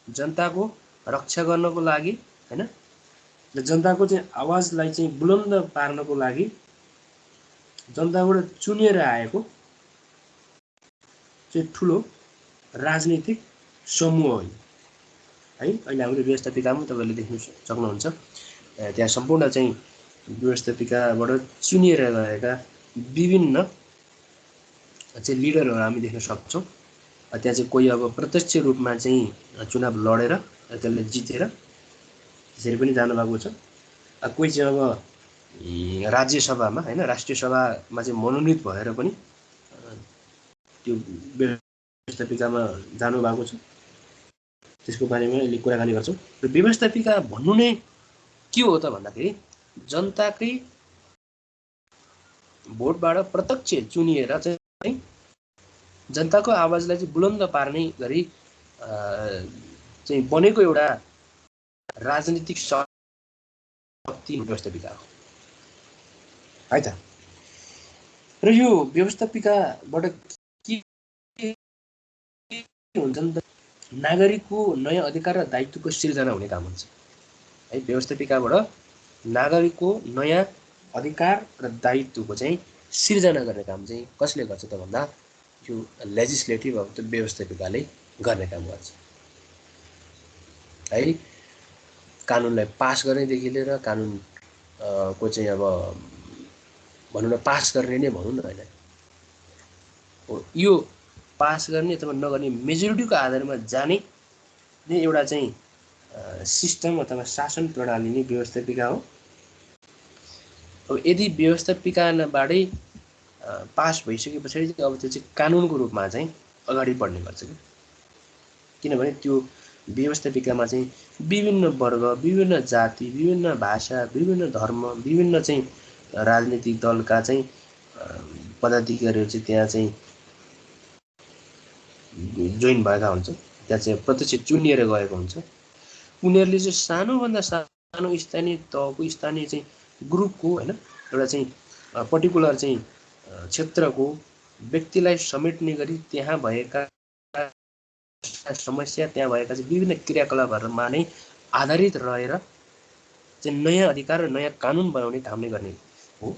जनताको रक्षा गर्नको लागि हैन र जनताको चाहिँ आवाजलाई चाहिँ बुलन्द पार्नको लागि जनताबाट चुनिएर आएको चाहिँ ठुलो राजनीतिक समूह हो है। अहिले हाम्रो व्यवस्थापिकामा तपाईले देख्न सक्नुहुन्छ त्यहाँ सम्पूर्ण चाहिँ व्यवस्थापिकाबाट चुनिएर गएका विभिन्न चाहिँ लिडरहरू हामी देख्न सक्छौँ। त्यहाँ चाहिँ कोही अब प्रत्यक्ष रूपमा चाहिँ चुनाव लडेर त्यसले जितेर त्यसरी पनि जानुभएको छ। कोही चाहिँ अब राज्यसभामा हैन राष्ट्रिय सभामा चाहिँ मनोनित भएर पनि त्यो व्यवस्थापिकामा जानुभएको छ। त्यसको बारेमा अहिले कुराकानी गर्छौँ। र व्यवस्थापिका भन्नु नै के हो त भन्दाखेरि जनताकै भोटबाट प्रत्यक्ष चुनिएर चाहिँ जनताको आवाजलाई चाहिँ बुलन्द पार्ने गरी चाहिँ बनेको एउटा राजनीतिक शक्ति व्यवस्थापिका हो है त। र यो व्यवस्थापिकाबाट के हुन्छ नि त नागरिकको नयाँ अधिकार र दायित्वको सिर्जना हुने काम हुन्छ है। व्यवस्थापिकाबाट नागरिकको नयाँ अधिकार र दायित्वको चाहिँ सिर्जना गर्ने काम चाहिँ कसले गर्छ त भन्दा यो लेजिस्लेटिभ अब त्यो व्यवस्थापिकाले गर्ने काम गर्छ है। कानुनलाई पास गर्नेदेखि लिएर कानुन को चाहिँ अब भनौँ न पास गर्ने नै भनौँ न होइन हो यो पास गर्ने अथवा नगर्ने मेजोरिटीको आधारमा जाने नै एउटा चाहिँ सिस्टम अथवा शासन प्रणाली नै व्यवस्थापिका हो। अब यदि व्यवस्थापिकाबाटै पास भइसके पछाडि चाहिँ अब त्यो चाहिँ कानुनको रूपमा चाहिँ अगाडि बढ्ने गर्छ कि किनभने त्यो व्यवस्थापिकामा चाहिँ विभिन्न वर्ग विभिन्न जाति विभिन्न भाषा विभिन्न धर्म विभिन्न चाहिँ राजनीतिक दलका चाहिँ पदाधिकारीहरू चाहिँ त्यहाँ चाहिँ जोइन भएका हुन्छ त्यहाँ चाहिँ प्रत्यक्ष चुनिएर गएको हुन्छ उनीहरूले चाहिँ सानोभन्दा सानो स्थानीय तहको स्थानीय चाहिँ ग्रुपको होइन एउटा चाहिँ पर्टिकुलर चाहिँ क्षेत्रको व्यक्तिलाई समेट्ने गरी त्यहाँ भएका समस्या त्यहाँ भएका चाहिँ विभिन्न क्रियाकलापहरूमा नै आधारित रहेर चाहिँ नयाँ अधिकार र नयाँ कानुन बनाउने काम नै गर्ने हो।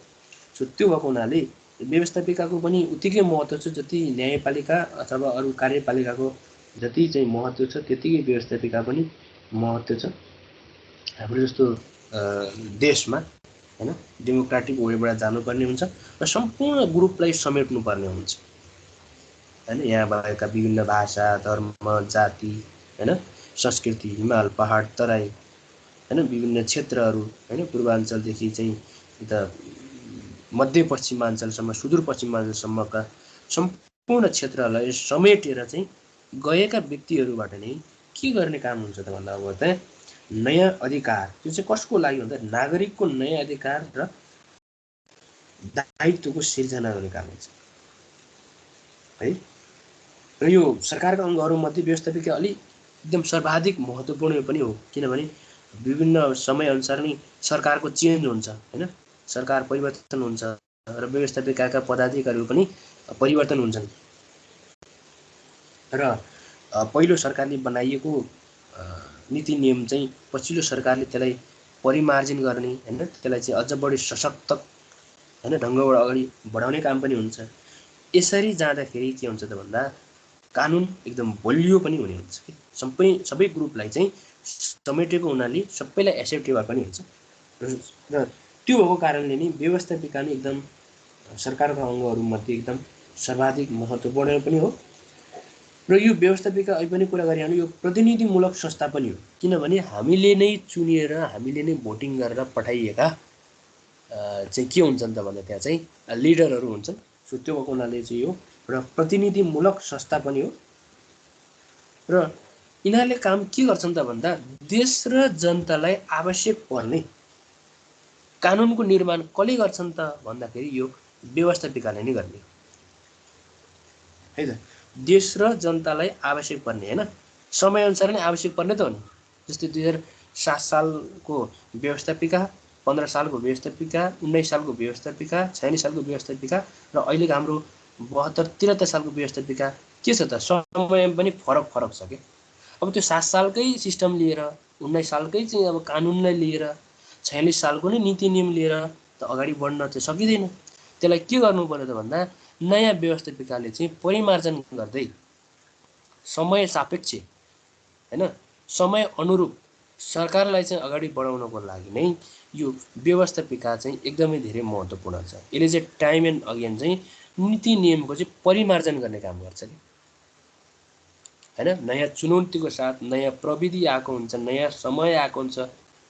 सो त्यो भएको हुनाले व्यवस्थापिकाको पनि उत्तिकै महत्त्व छ जति न्यायपालिका अथवा अरू कार्यपालिकाको जति चाहिँ महत्त्व छ त्यतिकै व्यवस्थापिका पनि महत्त्व छ। हाम्रो जस्तो देशमा होइन डेमोक्रेटिक वेबाट जानुपर्ने हुन्छ र सम्पूर्ण ग्रुपलाई समेट्नुपर्ने हुन्छ होइन यहाँ भएका विभिन्न भाषा धर्म जाति होइन संस्कृति हिमाल पहाड तराई होइन विभिन्न क्षेत्रहरू होइन पूर्वाञ्चलदेखि चाहिँ यता मध्यपश्चिमाञ्चलसम्म सुदूरपश्चिमाञ्चलसम्मका सम्पूर्ण क्षेत्रहरूलाई समेटेर चाहिँ गएका व्यक्तिहरूबाट नै के गर्ने काम हुन्छ त भन्दा अब त नयाँ अधिकार त्यो चाहिँ कसको लागि भन्दा नागरिकको नयाँ अधिकार र दायित्वको सिर्जना गर्ने काम हुन्छ है। र यो सरकारका अङ्गहरूमध्ये व्यवस्थापिका अलिक एकदम सर्वाधिक महत्त्वपूर्ण पनि हो किनभने विभिन्न समयअनुसार नै सरकारको चेन्ज हुन्छ होइन सरकार परिवर्तन हुन्छ र व्यवस्थापिकाका पदाधिकारीहरू पनि परिवर्तन हुन्छन् र पहिलो सरकारले बनाइएको नीति नियम चाहिँ पछिल्लो सरकारले त्यसलाई परिमार्जन गर्ने होइन त्यसलाई चाहिँ अझ बढी सशक्त होइन ढङ्गबाट अगाडि बढाउने काम पनि हुन्छ। यसरी जाँदाखेरि के हुन्छ त भन्दा कानुन एकदम बलियो पनि हुने हुन्छ कि सबै ग्रुपलाई चाहिँ समेटेको हुनाले सबैलाई एक्सेप्टेबल पनि हुन्छ र त्यो भएको कारणले नै व्यवस्थापिका नै एकदम सरकारका अङ्गहरूमध्ये एकदम सर्वाधिक महत्त्वपूर्ण पनि हो। र यो व्यवस्थापिका अहिले पनि कुरा गरिहाल्नु यो प्रतिनिधिमूलक संस्था पनि हो किनभने हामीले नै चुनिएर हामीले नै भोटिङ गरेर पठाइएका चाहिँ के हुन्छन् त भन्दा त्यहाँ चाहिँ लिडरहरू हुन्छन्। सो त्यो भएको हुनाले चाहिँ यो एउटा प्रतिनिधिमूलक संस्था पनि हो र यिनीहरूले काम के गर्छन् त भन्दा देश र जनतालाई आवश्यक पर्ने कानुनको निर्माण कसले गर्छन् त भन्दाखेरि यो व्यवस्थापिकाले नै गर्ने है त। देश र जनतालाई आवश्यक पर्ने होइन समयअनुसार नै आवश्यक पर्ने त हो नि जस्तै 2007 सालको व्यवस्थापिका 15 सालको व्यवस्थापिका 19 सालको व्यवस्थापिका 46 सालको व्यवस्थापिका र अहिलेको हाम्रो 72-73 सालको व्यवस्थापिका के छ त समय पनि फरक छ कि अब त्यो 7 सालकै सिस्टम लिएर 19 सालकै चाहिँ अब कानुनलाई लिएर 46 सालको नै नीति नियम लिएर त अगाडि बढ्न चाहिँ सकिँदैन। त्यसलाई के गर्नु पर्यो त भन्दा नयाँ व्यवस्थापिकाले चाहिँ परिमार्जन गर्दै समय सापेक्ष होइन समय अनुरूप सरकारलाई चाहिँ अगाडि बढाउनको लागि नै यो व्यवस्थापिका चाहिँ एकदमै धेरै महत्त्वपूर्ण छ। यसले चाहिँ टाइम एन्ड अगेन चाहिँ नीति नियमको चाहिँ परिमार्जन गर्ने काम गर्छ कि होइन नयाँ चुनौतीको साथ नयाँ प्रविधि आएको हुन्छ नयाँ समय आएको हुन्छ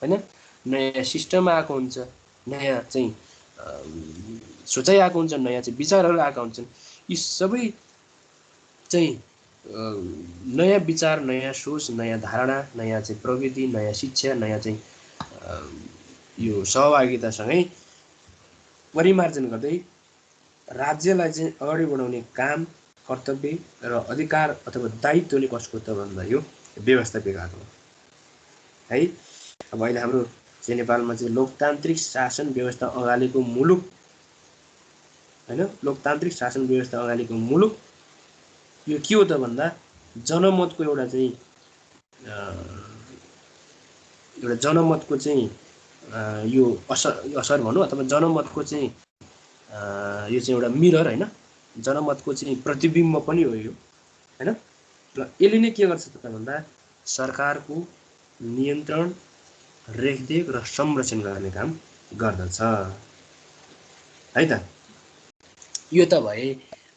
होइन नयाँ सिस्टम आएको हुन्छ नयाँ चाहिँ सोचाइ आएको हुन्छ नयाँ चाहिँ विचारहरू आएका हुन्छन्। यी सबै चाहिँ नयाँ विचार नयाँ सोच नयाँ धारणा नयाँ चाहिँ प्रविधि नयाँ शिक्षा नयाँ चाहिँ यो सहभागितासँगै परिमार्जन गर्दै राज्यलाई चाहिँ अगाडि बढाउने काम कर्तव्य र अधिकार अथवा दायित्वले कसको त भन्दा यो व्यवस्थापिकाको है। अब अहिले हाम्रो चाहिँ नेपालमा चाहिँ लोकतान्त्रिक शासन व्यवस्था अगाडिको मुलुक होइन लोकतान्त्रिक शासन व्यवस्था अगाडिको मुलुक यो के हो त भन्दा जनमतको एउटा चाहिँ यो असर भनौँ अथवा जनमतको चाहिँ यो चाहिँ एउटा मिरर होइन जनमतको चाहिँ प्रतिबिम्ब पनि हो यो होइन। र यसले नै के गर्छ त भन्दा सरकारको नियन्त्रण रेखदेख र संरक्षण गर्ने काम गर्दछ है त। यो त भए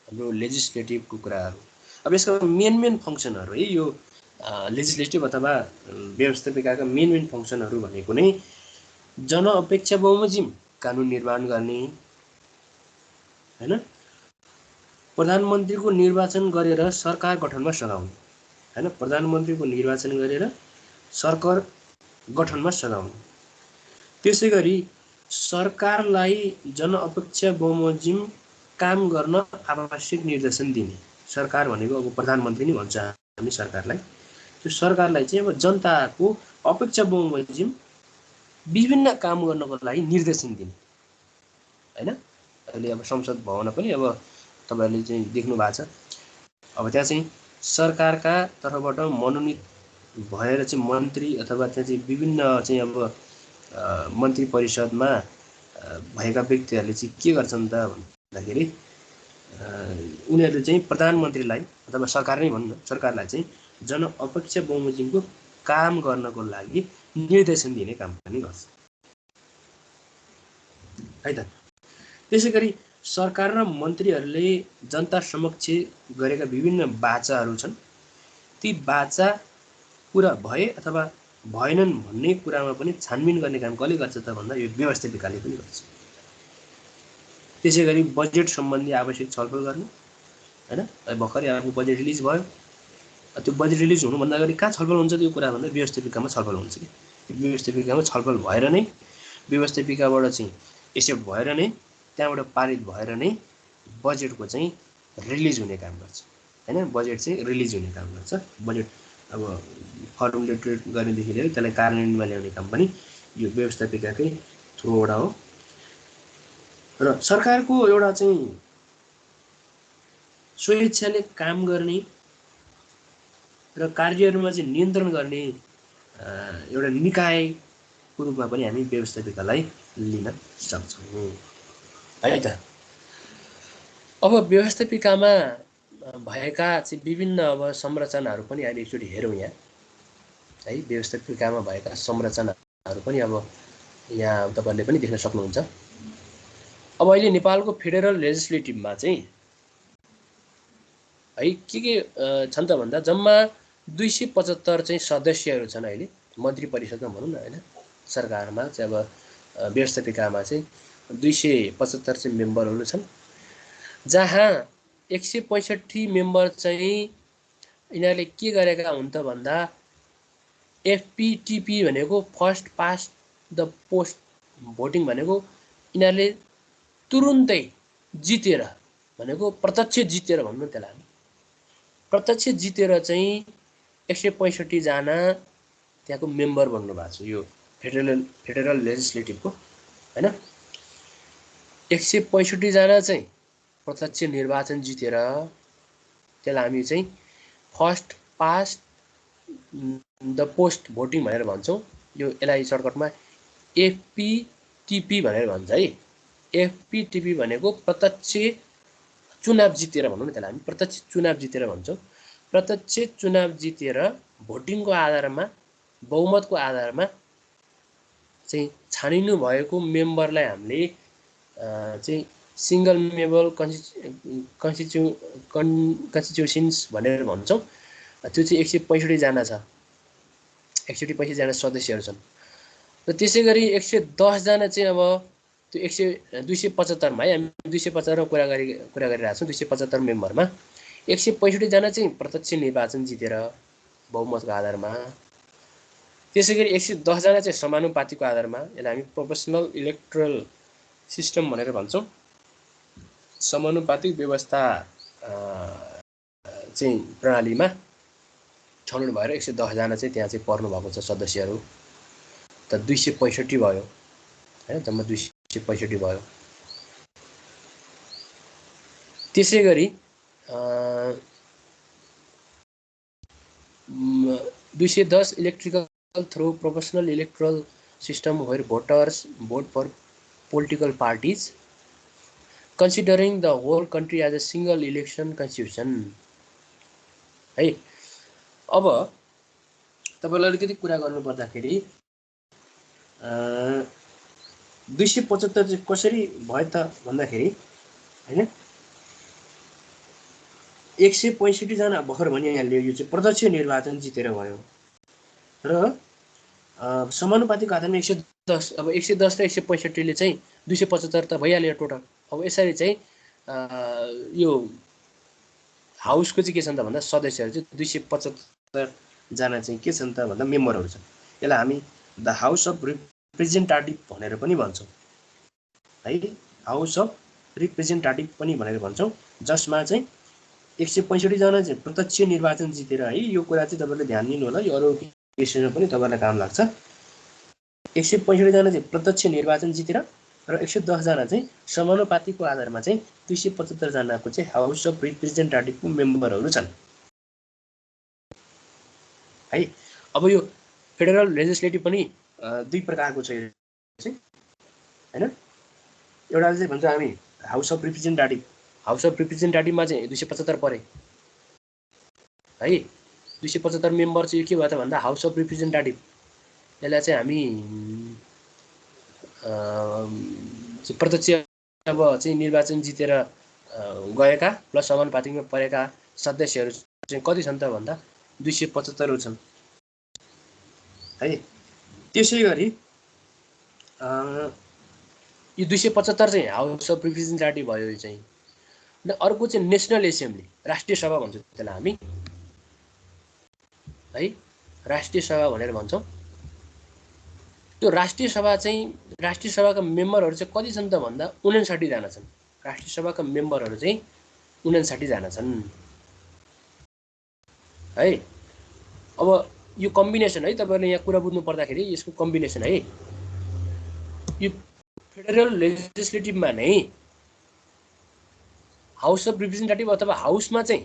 हाम्रो लेजिस्लेटिभको कुराहरू। अब यसको मेन फङ्सनहरू है, यो लेजिस्लेटिभ अथवा व्यवस्थापिकाका मेन फङ्सनहरू भनेको नै जनअपेक्षा बमोजिम कानुन निर्माण गर्ने हैन, प्रधानमन्त्रीको निर्वाचन गरेर सरकार गठनमा सघाउने हैन, प्रधानमन्त्रीको निर्वाचन गरेर सरकार गठनमा सघाउने। त्यसै गरी सरकारलाई जनअपेक्षा बमोजिम काम गर्न आवश्यक निर्देशन दिने। सरकार भनेको अब प्रधानमन्त्री नै भन्छ हामी सरकारलाई। त्यो सरकारलाई चाहिँ अब जनताको अपेक्षा बमोजिम विभिन्न काम गर्नको लागि निर्देशन दिने हैन। अहिले अब संसद भवन पनि अब तपाईहरुले चाहिँ देख्नु भएको छ। अब त्यहाँ चाहिँ सरकारका तर्फबाट मनोनित भएर चाहिँ मन्त्री अथवा त्यहाँ चाहिँ विभिन्न चाहिँ अब मन्त्री परिषदमा भएका व्यक्तिहरूले चाहिँ के गर्छन् त भन्दाखेरि उनीहरूले चाहिँ प्रधानमन्त्रीलाई अथवा सरकार नै भन्न, सरकारलाई चाहिँ जनअपेक्षा बमोजिमको काम गर्नको लागि निर्देशन दिने काम पनि गर्छ है त। त्यसै गरी सरकार र मन्त्रीहरूले जनता समक्ष गरेका विभिन्न बाचाहरू छन्, ती बाचा पुरा भए अथवा भएनन् भन्ने कुरामा पनि छानबिन गर्ने काम कसले गर्छ त भन्दा यो व्यवस्थापिकाले पनि गर्छ। त्यसै गरी बजेट सम्बन्धी आवश्यक छलफल गर्ने हैन। भर्खरै आफ्नो बजेट रिलिज भयो, त्यो बजेट रिलिज हुनुभन्दा अगाडि कहाँ छलफल हुन्छ त्यो कुरा भन्दा व्यवस्थापिकामा छलफल हुन्छ कि। व्यवस्थापिकामा छलफल भएर नै व्यवस्थापिकाबाट चाहिँ एक्सेप्ट भएर नै त्यहाँबाट पारित भएर नै बजेटको चाहिँ रिलिज हुने काम गर्छ हैन। बजेट चाहिँ रिलिज हुने काम गर्छ। बजेट अब फर्मुलेटेड गर्नेदेखि लिएर त्यसलाई कार्यान्वयनमा ल्याउने काम पनि यो व्यवस्थापिकाकै थ्रुबाट हो। र सरकारको एउटा चाहिँ स्वेच्छाले काम गर्ने र कार्यहरूमा चाहिँ नियन्त्रण गर्ने एउटा निकायको रूपमा पनि हामी व्यवस्थापिकालाई लिन सक्छौँ है त। अब व्यवस्थापिकामा भएका चाहिँ विभिन्न अब संरचनाहरू पनि अहिले एकचोटि हेरौँ यहाँ है। व्यवस्थापिकामा भएका संरचनाहरू पनि अब यहाँ तपाईहरुले पनि देख्न सक्नुहुन्छ। अब अहिले नेपालको फेडरल लेजिस्लेटिभमा चाहिँ है के छन् त भन्दा जम्मा 275 चाहिँ सदस्यहरू छन् अहिले मन्त्री परिषदमा भनौँ न हैन। सरकारमा चाहिँ अब व्यवस्थापिकामा चाहिँ 275 चाहिँ मेम्बरहरू छन्, जहाँ 165 मेम्बर चाहिँ यिनीहरूले के गरेका हुन् त भन्दा एफपीटीपी भनेको first past the post voting भनेको यिनीहरूले तुरुन्तै जितेर भनेको प्रत्यक्ष जितेर भन्नु त्यसलाई, प्रत्यक्ष जितेर चाहिँ 165 जना त्यहाँको मेम्बर बन्नु भएको छ यो फेडरल लेजिस्लेटिभको हैन। 165 जना चाहिँ प्रत्यक्ष निर्वाचन जितेर त्यसलाई हामी चाहिँ first past the post voting भनेर भन्छौँ। यो यसलाई सर्टकटमा एफपीटीपी भनेर भन्छ है। एफपीटीपी भनेको प्रत्यक्ष चुनाव जितेर भनौँ न त्यसलाई हामी प्रत्यक्ष चुनाव जितेर भन्छौँ। प्रत्यक्ष चुनाव जितेर भोटिङको आधारमा बहुमतको आधारमा चाहिँ छानिनु भएको मेम्बरलाई हामीले चाहिँ सिंगल मेम्बर कन्स्टिट्युसन्स भनेर भन्छौँ। त्यो चाहिँ 165 जना छ, 165 जना सदस्यहरू छन्। र त्यसै गरी 110 जना चाहिँ अब त्यो 275 मा है हामी 275 कुरा गरिरहेका छौँ। 275 मेम्बरमा 165 जना चाहिँ प्रत्यक्ष निर्वाचन जितेर बहुमतको आधारमा, त्यसै गरी 110 जना चाहिँ समानुपातिको आधारमा, यसलाई हामी प्रोपोर्सनल इलेक्टोरल सिस्टम भनेर भन्छौँ। समानुपातिक व्यवस्था चाहिँ प्रणालीमा छनौट भएर 110 जना चाहिँ त्यहाँ चाहिँ पर्नु भएको छ सदस्यहरू, त 265 भयो हैन, जम्मा 265 भयो। त्यसै गरी 210 electrical through proportional electoral system where voters vote for political parties considering the whole country as a single election constitution है। अब तपाईलाई अलिकति कुरा गर्नु पर्दाखेरि
275 चाहिँ कसरी भयो त भन्दाखेरि हैन 165 जना भर्खर भनिहाल्यो यो चाहिँ प्रत्यक्ष निर्वाचन जितेर भयो र समानुपातिक आधारमा 110
अब 110 र 165 ले चाहिँ 275 त भइहाल्यो टोटल। अब यसरी चाहिँ यो हाउसको चाहिँ के छन् त भन्दा सदस्यहरू चाहिँ
275 जना चाहिँ के छन् त भन्दा मेम्बरहरू छन्। यसलाई हामी द हाउस अफ रिप्रेजेन्टेटिभ भनेर पनि भन्छौँ है, हाउस अफ रिप्रेजेन्टेटिभ पनि भनेर भन्छौँ, जसमा चाहिँ 165 जना चाहिँ प्रत्यक्ष निर्वाचन जितेर है। यो कुरा चाहिँ तपाईँले ध्यान दिनु होला, यो अरू केसमा पनि तपाईँलाई काम लाग्छ। 165 जना चाहिँ प्रत्यक्ष निर्वाचन जितेर र 110 जना चाहिँ समानुपातिकको आधारमा चाहिँ 275 जनाको चाहिँ हाउस अफ रिप्रेजेन्टेटिभको मेम्बरहरू छन् है।
अब यो फेडरल लेजिस्लेटिभ पनि
दुई प्रकारको छ हैन। एउटा चाहिँ भन्छ हामी house of representative,
house of रिप्रेजेन्टेटिभमा चाहिँ 275 परे है। 275 मेम्बर चाहिँ के भयो त भन्दा हाउस अफ रिप्रेजेन्टेटिभ, यसलाई चाहिँ हामी प्रत्यक्ष अब चाहिँ निर्वाचन जितेर गएका प्लस समानुपातिकमा परेका सदस्यहरू चाहिँ कति छन् त भन्दा
275 छन् है। त्यसै गरी
यो 275 चाहिँ हाउस अफ रिप्रेजेन्टेटिभ भयो। यो चाहिँ र अर्को चाहिँ नेसनल एसेम्ब्ली, राष्ट्रिय सभा भन्छौँ त्यसलाई हामी है, राष्ट्रिय सभा भनेर भन्छौँ। त्यो राष्ट्रिय सभा चाहिँ राष्ट्रिय सभाका मेम्बरहरू चाहिँ कति छन् त भन्दा 59 जना छन्। राष्ट्रिय सभाका मेम्बरहरू चाहिँ 59 जना छन् है। अब यो कम्बिनेसन है, तपाईँले यहाँ कुरा बुझ्नु पर्दाखेरि यसको कम्बिनेसन है, यो फेडरल लेजिस्लेटिभमा नै हाउस अफ रिप्रेजेन्टेटिभ अथवा हाउसमा चाहिँ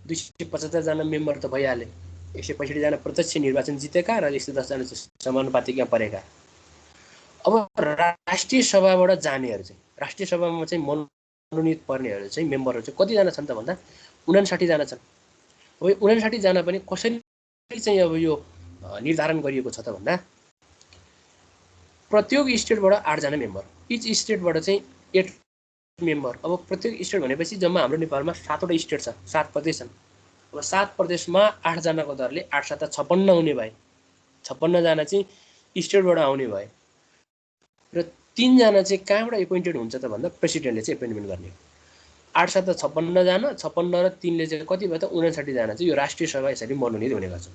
275 जना मेम्बर त भइहाले, 165 जना प्रत्यक्ष निर्वाचन जितेका र 110 जना समानुपातिकमा परेका। अब राष्ट्रिय सभाबाट जानेहरू चाहिँ, राष्ट्रिय सभामा चाहिँ मनोनित पर्नेहरू चाहिँ मेम्बरहरू चाहिँ कतिजना छन् त भन्दा 59 जना छन्। अब 59 जना पनि कसरी चाहिँ अब यो निर्धारण गरिएको छ त भन्दा प्रत्येक स्टेटबाट 8 जना मेम्बर, इच स्टेटबाट चाहिँ 8 मेम्बर। अब प्रत्येक स्टेट भनेपछि जम्मा हाम्रो नेपालमा 7वटा स्टेट छ, 7 प्रदेश छन्। अब 7 प्रदेशमा 8 जनाको दरले 8 7 56 हुने भए, 56 जना चाहिँ स्टेटबाट आउने भए र 3 जना चाहिँ कहाँबाट एपोइन्टेड हुन्छ त भन्दा प्रेसिडेन्टले चाहिँ एपोइन्टमेन्ट गर्ने। 8 7 56 जना, 56 र 3 ले चाहिँ कति भयो त 59 जना चाहिँ यो राष्ट्रिय सभा यसरी मनोनित हुने गर्छ।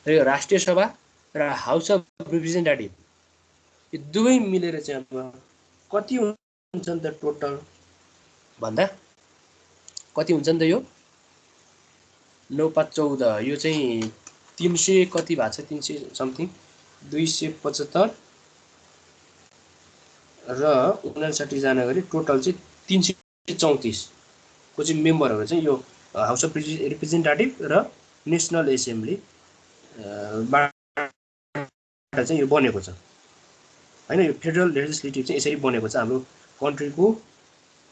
र यो राष्ट्रिय सभा र हाउस अफ रिप्रेजेन्टेटिभ यो दुवै मिलेर चाहिँ अब
कति हुन्छन् त टोटल
भन्दा कति हुन्छन् त यो 9 5 14, यो चाहिँ 300 कति भएको छ, 300 समथिङ,
275 र 59 जना गरी टोटल चाहिँ 334 को चाहिँ मेम्बरहरू चाहिँ यो हाउस अफ रिप्रेजेन्टेटिभ र नेसनल एसेम्ब्ली बाट चाहिँ यो बनेको छ हैन। यो फेडरल लेजिस्लेटिभ चाहिँ यसरी बनेको छ। हाम्रो कन्ट्रीको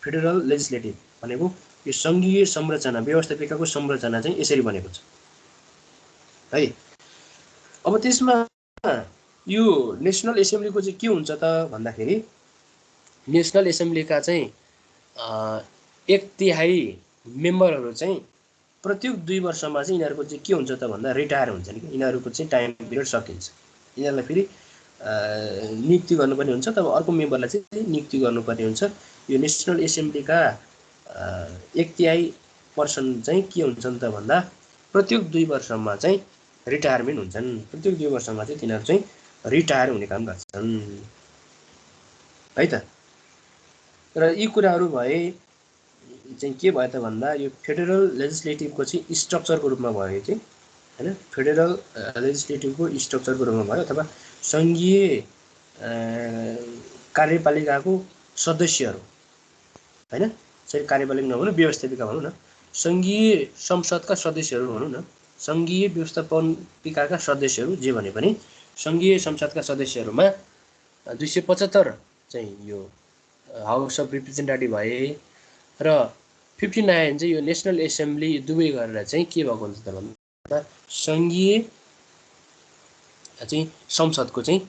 फेडरल लेजिस्लेटिभ भनेको यो सङ्घीय संरचना, व्यवस्थापिकाको संरचना चाहिँ यसरी बनेको छ है। अब त्यसमा यो नेसनल एसेम्ब्लीको चाहिँ के हुन्छ त भन्दाखेरि
नेसनल एसेम्ब्लीका चाहिँ 1/3 मेम्बरहरू चाहिँ
प्रत्येक 2 वर्षमा चाहिँ यिनीहरूको चाहिँ के हुन्छ त भन्दा रिटायर हुन्छन् कि यिनीहरूको चाहिँ टाइम पिरियड सकिन्छ। यिनीहरूलाई फेरि नियुक्ति गर्नुपर्ने हुन्छ, तब अर्को मेम्बरलाई चाहिँ नियुक्ति गर्नुपर्ने हुन्छ। यो नेसनल एसेम्ब्लीका 1/3 पर्सन चाहिँ के हुन्छन् त भन्दा प्रत्येक 2 वर्षमा चाहिँ रिटायरमेन्ट हुन्छन्। प्रत्येक 2 वर्षमा चाहिँ तिनीहरू चाहिँ रिटायर हुने काम गर्छन् है त। र यी कुराहरू भए चाहिँ के भयो त भन्दा यो फेडरल लेजिस्लेटिभको चाहिँ स्ट्रक्चरको रूपमा भयो चाहिँ हैन। फेडरल लेजिस्लेटिभको स्ट्रक्चरको रूपमा भयो अथवा सङ्घीय कार्यपालिकाको सदस्यहरू हैन, चाहिँ कार्यपालिका नभनौँ, व्यवस्थापिका भनौँ न, सङ्घीय संसदका सदस्यहरू भनौँ न, सङ्घीय व्यवस्थापनिकाका सदस्यहरू जे भने पनि सङ्घीय संसदका सदस्यहरूमा 275 चाहिँ यो हाउस अफ रिप्रेजेन्टेटिभ भए र 59 चाहिँ यो नेसनल एसेम्ब्ली दुवै गरेर चाहिँ के भएको हुन्छ त भन्दा सङ्घीय चाहिँ संसदको चाहिँ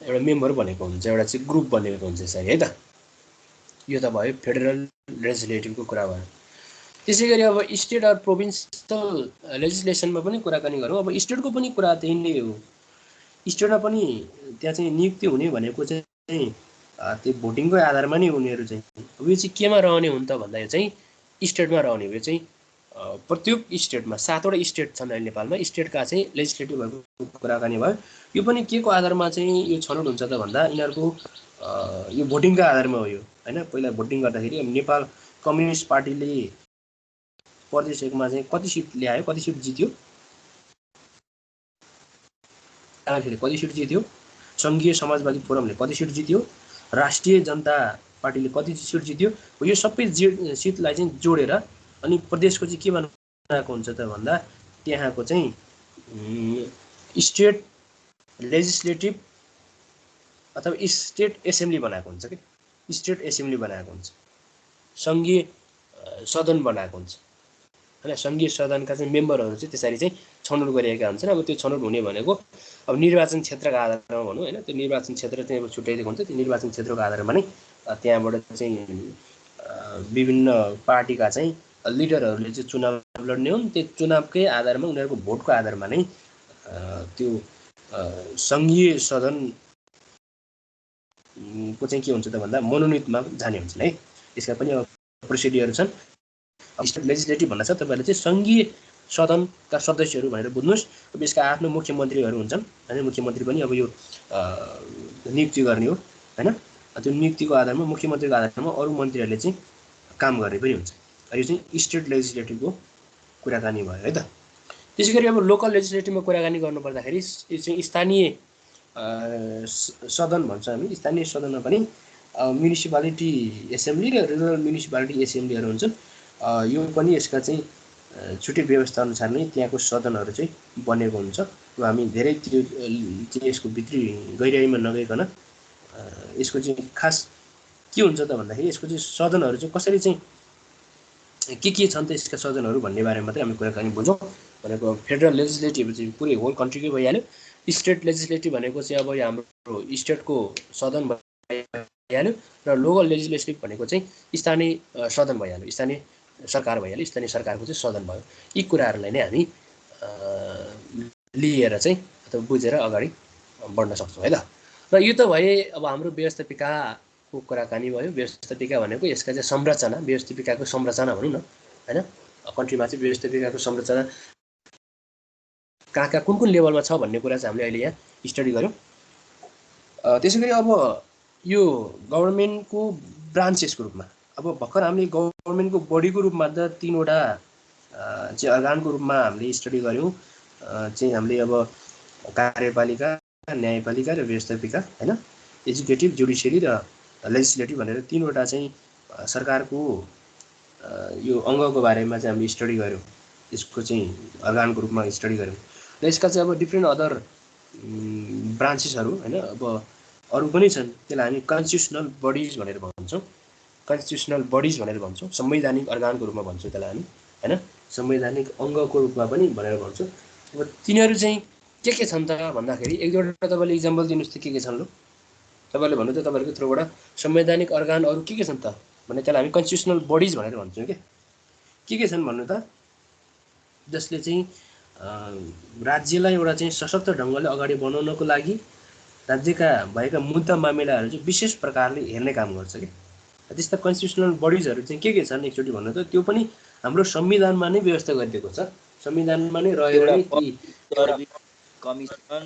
एउटा मेम्बर बनेको हुन्छ, एउटा चाहिँ ग्रुप बनेको हुन्छ यसरी है त। यो त भयो फेडरल लेजिस्लेटिभको कुरा भयो। त्यसै गरी अब स्टेट अर प्रोभिन्सियल लेजिस्लेसनमा पनि कुराकानी गरौँ। अब स्टेटको पनि कुरा त्यही नै हो। स्टेटमा पनि त्यहाँ चाहिँ नियुक्ति हुने भनेको चाहिँ त्यो भोटिङकै आधारमा नै उनीहरू चाहिँ अब यो चाहिँ केमा रहने हुन् त भन्दा चाहिँ स्टेटमा रहने हो। यो चाहिँ प्रत्येक स्टेटमा 7वटा स्टेट छन् अहिले नेपालमा, स्टेटका चाहिँ लेजिस्लेटिभहरूको कुराकानी भयो। यो पनि के को आधारमा चाहिँ यो छनौट हुन्छ त भन्दा यिनीहरूको यो भोटिङको आधारमा हो यो होइन। पहिला भोटिङ गर्दाखेरि नेपाल कम्युनिस्ट पार्टीले प्रदेश 1मा चाहिँ कति सिट ल्यायो, कति सिट जित्यो, कति सिट जित्यो, सङ्घीय समाजवादी फोरमले कति सिट जित्यो, राष्ट्रिय जनता पार्टीले कति सिट जित्यो, यो सबै सिटलाई चाहिँ जोडेर अनि प्रदेशको चाहिँ के बनाएको हुन्छ त भन्दा त्यहाँको चाहिँ स्टेट लेजिस्लेटिभ अथवा स्टेट एसेम्ब्ली बनाएको हुन्छ कि, स्टेट एसेम्ब्ली बनाएको हुन्छ, सङ्घीय सदन बनाएको हुन्छ होइन। सङ्घीय सदनका चाहिँ मेम्बरहरू चाहिँ त्यसरी चाहिँ छनौट गरिएका हुन्छन्। अब त्यो छनौट हुने भनेको अब निर्वाचन क्षेत्रका आधारमा भनौँ होइन, त्यो निर्वाचन क्षेत्र चाहिँ अब छुट्याइदिएको हुन्छ। त्यो निर्वाचन क्षेत्रको आधारमा नै त्यहाँबाट चाहिँ विभिन्न पार्टीका चाहिँ लिडरहरूले चाहिँ चुनाव लड्ने हुन्। त्यो चुनावकै आधारमा उनीहरूको भोटको आधारमा नै त्यो सङ्घीय सदनको चाहिँ के हुन्छ त भन्दा मनोनितमा जाने हुन्छन् है। यसका पनि अब प्रोसिडियर छन्। स्टेट लेजिस्लेटिभ भन्दा छ तपाईँहरूले चाहिँ सङ्घीय सदनका सदस्यहरू भनेर बुझ्नुहोस्। अब यसका आफ्नो मुख्यमन्त्रीहरू हुन्छन् होइन, मुख्यमन्त्री पनि अब यो नियुक्ति गर्ने हो होइन। त्यो नियुक्तिको आधारमा मुख्यमन्त्रीको आधारमा अरू मन्त्रीहरूले चाहिँ काम गर्ने पनि हुन्छ। यो चाहिँ स्टेट लेजिस्लेटिभको कुराकानी भयो है त। त्यसै गरी अब लोकल लेजिस्लेटिभमा कुराकानी गर्नुपर्दाखेरि यो चाहिँ स्थानीय सदन भन्छ हामी। स्थानीय सदनमा पनि म्युनिसिपालिटी एसेम्ब्ली र रुरल म्युनिसिपालिटी एसेम्ब्लीहरू हुन्छन्। यो पनि यसका चाहिँ छुट्टै व्यवस्था अनुसार नै त्यहाँको सदनहरू चाहिँ बनेको हुन्छ। र हामी धेरै त्यो यसको भित्री गहिराइमा नगइकन यसको चाहिँ खास के हुन्छ त भन्दाखेरि यसको चाहिँ सदनहरू चाहिँ कसरी चाहिँ के छन् त यसका सदनहरू भन्ने बारेमा मात्रै हामी कुराकानी बुझौँ। भनेको फेडरल लेजिस्लेटिभ चाहिँ पुरै होल कन्ट्रीकै भइहाल्यो। स्टेट लेजिस्लेटिभ भनेको चाहिँ अब यो हाम्रो स्टेटको सदन भइहाल्यो र लोकल लेजिस्लेटिभ भनेको चाहिँ स्थानीय सदन भइहाल्यो, स्थानीय सरकार भइहाल्यो, स्थानीय सरकारको चाहिँ सदन भयो। यी कुराहरूलाई नै हामी लिएर चाहिँ अथवा बुझेर अगाडि बढ्न सक्छौँ है त। र यो त भए अब हाम्रो व्यवस्थापिकाको कुराकानी भयो। व्यवस्थापिका भनेको यसका चाहिँ संरचना, व्यवस्थापिकाको संरचना भनौँ न होइन। कन्ट्रीमा चाहिँ व्यवस्थापिकाको संरचना कहाँ कुन लेभलमा छ भन्ने कुरा चाहिँ हामीले अहिले यहाँ स्टडी गऱ्यौँ। त्यसै गरी अब यो गभर्मेन्टको ब्रान्चेसको रूपमा अब भर्खर हामीले गभर्मेन्टको बडीको रूपमा त 3वटा चाहिँ अर्गानको रूपमा हामीले स्टडी गऱ्यौँ। चाहिँ हामीले अब कार्यपालिका, न्यायपालिका र व्यवस्थापिका होइन, एजुकेटिभ, जुडिसियरी र लेजिस्लेटिभ भनेर 3वटा चाहिँ सरकारको यो अङ्गको बारेमा चाहिँ हामीले स्टडी गऱ्यौँ। यसको चाहिँ अर्गानको रूपमा स्टडी गऱ्यौँ। र यसका चाहिँ अब डिफ्रेन्ट अदर ब्रान्चेसहरू होइन अब अरू पनि छन्। त्यसलाई हामी कन्स्टिट्युसनल बडिज भनेर भन्छौँ। कन्स्टिट्युसनल बडिज भनेर भन्छौँ, संवैधानिक अर्गानको रूपमा भन्छौँ त्यसलाई हामी होइन, संवैधानिक अङ्गको रूपमा पनि भनेर भन्छौँ। अब तिनीहरू चाहिँ के छन् त भन्दाखेरि एक दुईवटा तपाईँले इक्जाम्पल दिनुहोस् त के छन् लु। तपाईँले भन्नु त तपाईँहरूको थ्रुबाट संवैधानिक अर्गान अरू के छन् त भने त्यसलाई हामी कन्स्टिट्युसनल बडिज भनेर भन्छौँ के छन् भन्नु त, जसले चाहिँ राज्यलाई एउटा चाहिँ सशक्त ढङ्गले अगाडि बढाउनको लागि राज्यका भएका मुद्दा मामिलाहरू चाहिँ विशेष प्रकारले हेर्ने काम गर्छ कि। त्यस्ता कन्स्टिट्युसनल बडिजहरू चाहिँ के छन् एकचोटि भन्नु त, त्यो पनि हाम्रो संविधानमा नै व्यवस्था गरिदिएको छ। संविधानमा नै रहेर नै
commission,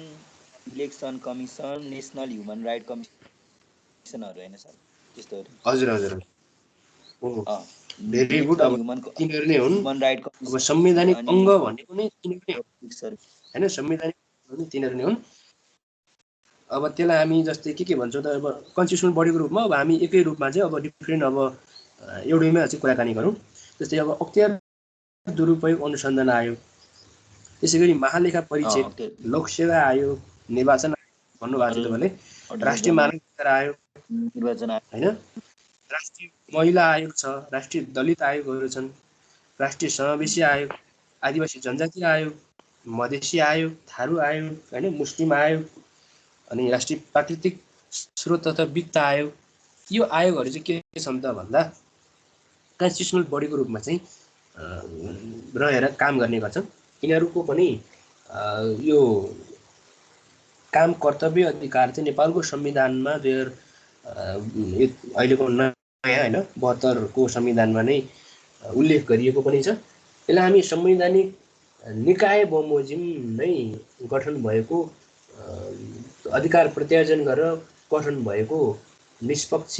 election commission, national human right कमिसनहरू हैन सर त्यस्तोहरू।
हजुर भेरी गुड। अब तिनीहरू नै हुन्
ह्युमन राइट
अब संवैधानिक अङ्ग भनेको नै तिनीहरू नै होइन, संवैधानिक पनि तिनीहरू नै हुन्। अब त्यसलाई हामी जस्तै के भन्छौँ त, अब कन्स्टिट्युसनल बडीको रूपमा अब हामी एकै रूपमा चाहिँ अब डिफ्रेन्ट अब एउटैमा चाहिँ कुराकानी गरौँ। जस्तै अब अख्तियार दुरुपयोग अनुसन्धान आयोग, त्यसै गरी महालेखा परीक्षक, लोकसेवा आयोग, निर्वाचन भन्नुभएको छ तपाईँले, राष्ट्रिय मानव अधिकार आयोग
निर्वाचन
होइन, राष्ट्रिय महिला आयोग छ, राष्ट्रिय दलित आयोगहरू छन्, राष्ट्रिय समावेशी आयोग, आदिवासी जनजाति आयोग, मधेसी आयोग, थारू आयोग होइन, मुस्लिम आयोग,
अनि राष्ट्रिय प्राकृतिक स्रोत तथा वित्त आयोग, यो आयोगहरू चाहिँ के छन् त भन्दा कन्स्टिट्युसनल बडीको रूपमा चाहिँ रहेर काम गर्ने गर्छन्। यिनीहरूको पनि यो काम कर्तव्य अधिकार चाहिँ नेपालको संविधानमा अहिलेको नयाँ होइन 72 को संविधानमा नै उल्लेख गरिएको पनि छ। यसलाई हामी संवैधानिक निकाय बमोजिम नै गठन भएको अधिकार प्रत्यार्जन गरेर गठन भएको निष्पक्ष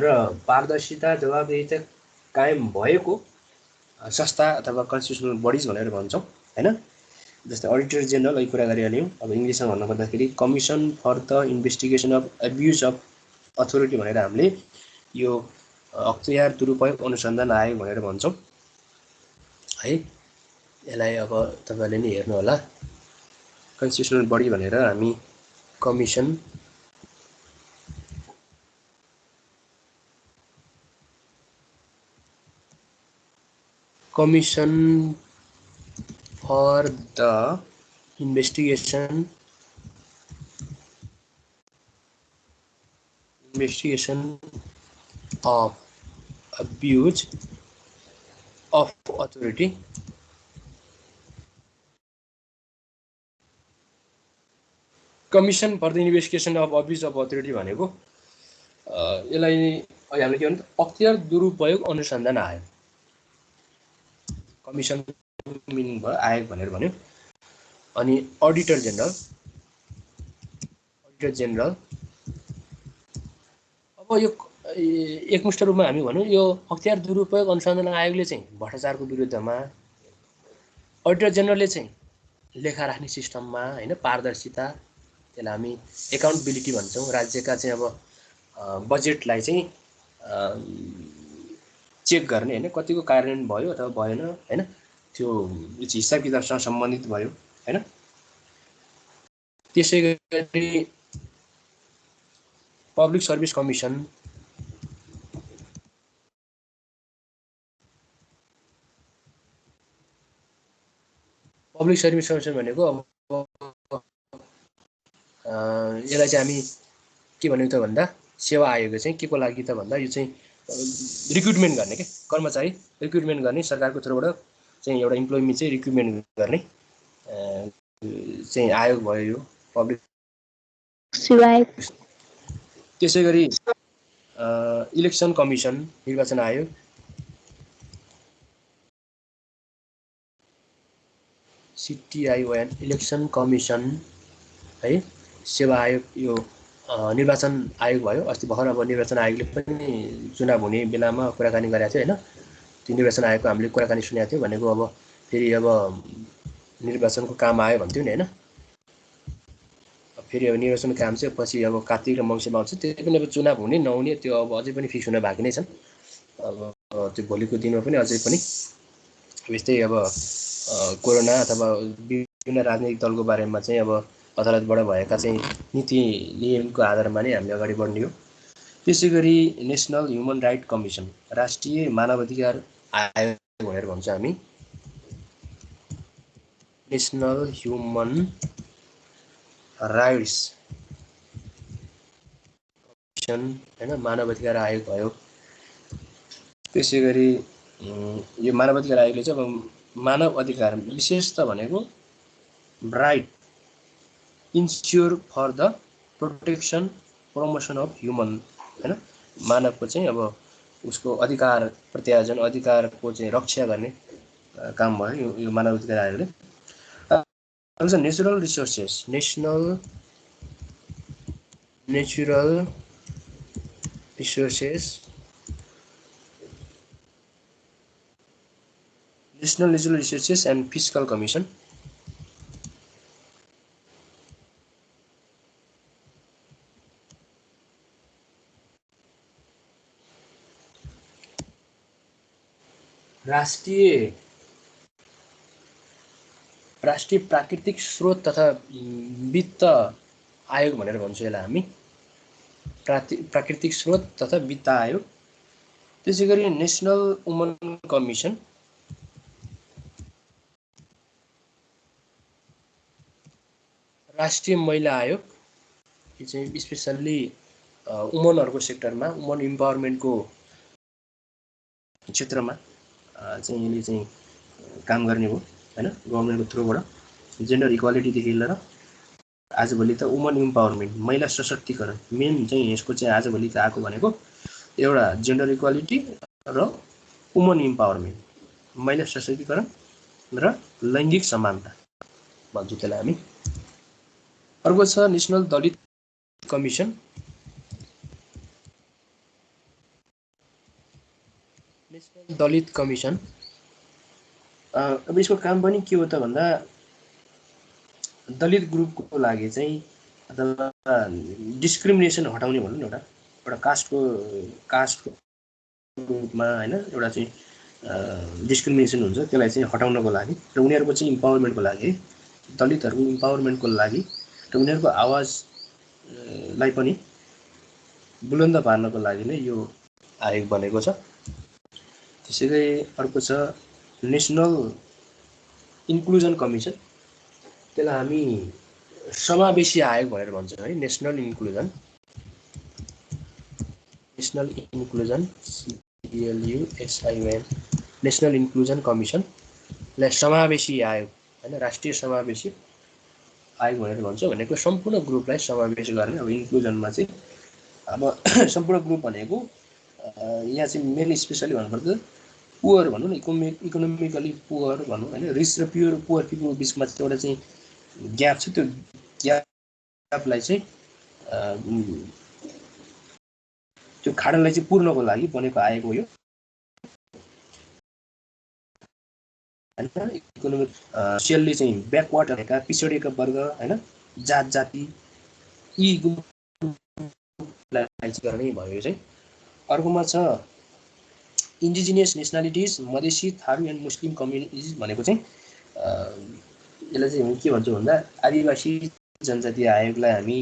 र पारदर्शिता जवाबदेहिता कायम भएको संस्था अथवा कन्स्टिट्युसनल बडिज भनेर भन्छौँ हैन। जस्तै अडिटर जेनरल यो कुरा गरिहाल्यौँ। अब इङ्ग्लिसमा भन्नुपर्दाखेरि commission for the investigation of abuse of authority भनेर हामीले यो अख्तियार दुरुपयोग अनुसन्धान आयोग भनेर भन्छौँ है। यसलाई अब तपाईँले नि हेर्नु होला, कन्स्टिट्युसनल बडी भनेर हामी commission for the investigation of abuse of authority commission for the investigation of abuse of authority भनेको यसलाई अहिले हामीले के भन्छ अख्तियार दुरुपयोग अनुसन्धान आयोग। कमिसन मिनिङ भयो आयोग भनेर भन्यो। अनि अडिटर जेनरल अब यो एकमुष्ट रूपमा हामी भनौँ यो अख्तियार दुरुपयोग अनुसन्धान आयोगले चाहिँ भ्रष्टाचारको विरुद्धमा, अडिटर जेनरलले चाहिँ लेखा राख्ने सिस्टममा होइन पारदर्शिता, त्यसलाई हामी एकाउन्टेबिलिटी भन्छौँ। राज्यका चाहिँ अब बजेटलाई चाहिँ चेक गर्ने होइन, कतिको कार्यान्वयन भयो अथवा भएन होइन, त्यो हिसाब किताबसँग सम्बन्धित भयो होइन। त्यसै गरी पब्लिक सर्भिस कमिसन, भनेको अब यसलाई चाहिँ हामी के भन्यौँ त भन्दा सेवा आयोग चाहिँ के को लागि त भन्दा यो चाहिँ रिक्रुटमेन्ट गर्ने के कर्मचारी रिक्रुटमेन्ट गर्ने, सरकारको तर्फबाट चाहिँ एउटा इम्प्लोइमेन्ट चाहिँ रिक्रुटमेन्ट गर्ने चाहिँ आयोग भयो यो पब्लिक सेवा आयोग। त्यसै गरी इलेक्सन कमिसन निर्वाचन आयोग, CTION इलेक्सन कमिसन है सेवा आयोग यो निर्वाचन आयोग भयो। अस्ति भर्खर अब निर्वाचन आयोगले पनि चुनाव हुने बेलामा कुराकानी गरेको थियो होइन। त्यो निर्वाचन आयोगको हामीले कुराकानी सुनेको थियो भनेको अब फेरि अब निर्वाचनको काम आयो भन्थ्यो नि होइन। फेरि अब निर्वाचनको काम चाहिँ पछि अब कार्तिक र मङ्सिरमा आउँछ, त्यो पनि अब चुनाव हुने नहुने त्यो अब अझै पनि फिक्स हुन बाँकी नै छन्। अब त्यो भोलिको दिनमा पनि अझै पनि यस्तै अब कोरोना अथवा विभिन्न राजनैतिक दलको बारेमा चाहिँ अब अदालतबाट भएका चाहिँ नीति नियमको आधारमा नै हामीले अगाडि बढ्ने हो। त्यसै गरी नेसनल ह्युमन राइट कमिसन, राष्ट्रिय मानवाधिकार आयोग भनेर भन्छ हामी। नेसनल ह्युमन राइट्स कमिसन होइन मानवाधिकार आयोग भयो। त्यसै गरी यो मानवाधिकार आयोगले चाहिँ अब मानव अधिकार विशेष त भनेको right ensure for the protection promotion of human होइन, मानवको चाहिँ अब उसको अधिकार प्रत्यार्जन अधिकारको चाहिँ रक्षा गर्ने काम भयो यो मानव अधिकार आयोगले। Natural resources, national natural resources and fiscal commission, राष्ट्रिय प्राकृतिक स्रोत तथा वित्त आयोग भनेर भन्छौँ यसलाई हामी, प्राकृतिक स्रोत तथा वित्त आयोग। त्यसै गरी नेसनल वुमन कमिसन,
राष्ट्रिय महिला आयोग यो चाहिँ स्पेसल्ली वुमनहरूको सेक्टरमा वुमन इम्पावरमेन्टको क्षेत्रमा चाहिँ यसले चाहिँ काम गर्ने हो हैन गभर्नमेन्टको थ्रुबाट जेन्डर इक्वालिटीदेखि लिएर आजभोलि त वुमन इम्पावरमेन्ट महिला सशक्तिकरण मेन चाहिँ यसको चाहिँ आजभोलि त आएको भनेको एउटा जेन्डर इक्वालिटी र वुमन इम्पावरमेन्ट महिला सशक्तिकरण र लैङ्गिक समानता भन्छौँ त्यसलाई हामी। अर्को छ नेसनल दलित कमिसन। नेसनल दलित कमिसन अब यसको काम पनि के हो त भन्दा दलित ग्रुपको लागि चाहिँ अथवा डिस्क्रिमिनेसन हटाउने भनौँ न एउटा कास्टको रूपमा हैन एउटा चाहिँ डिस्क्रिमिनेसन हुन्छ त्यसलाई चाहिँ हटाउनको लागि र उनीहरूको चाहिँ इम्पावरमेन्टको लागि दलितहरूको इम्पावरमेन्टको लागि र उनीहरूको आवाजलाई पनि बुलन्द पार्नको लागि नै यो आयोग बनेको छ। त्यसैगरी अर्को छ नेसनल इन्क्लुजन कमिसन। त्यसलाई हामी समावेशी आयोग भनेर भन्छौँ है। National inclusion CLUSION national inclusion कमिसनलाई समावेशी आयोग हैन राष्ट्रिय समावेशी आयोग भनेर भन्छौँ। भनेको सम्पूर्ण ग्रुपलाई समावेश गर्ने। अब इन्क्लुजनमा चाहिँ अब सम्पूर्ण ग्रुप भनेको यहाँ चाहिँ मेन स्पेसली भन्नुपर्दा पुअर भनौँ न इकोनोमिकली पुअर भनौँ हैन रिच र पुअर पिपलको बिचमा चाहिँ एउटा चाहिँ ग्याप छ। त्यो ग्यापलाई चाहिँ त्यो खाडललाई चाहिँ पूर्णको लागि बनेको आएको हो यो हैन। इकोनोमिक सोसियल्ली चाहिँ ब्याकवर्ड भएका पिछडिएका वर्ग हैन जात जाति यी ग्रुपलाई गर्ने भयो चाहिँ। अर्कोमा छ indigenous nationalities Madhesi Tharu and Muslim communities भनेको चाहिँ यसलाई चाहिँ हामी के भन्छौँ भन्दा आदिवासी जनजाति आयोगलाई हामी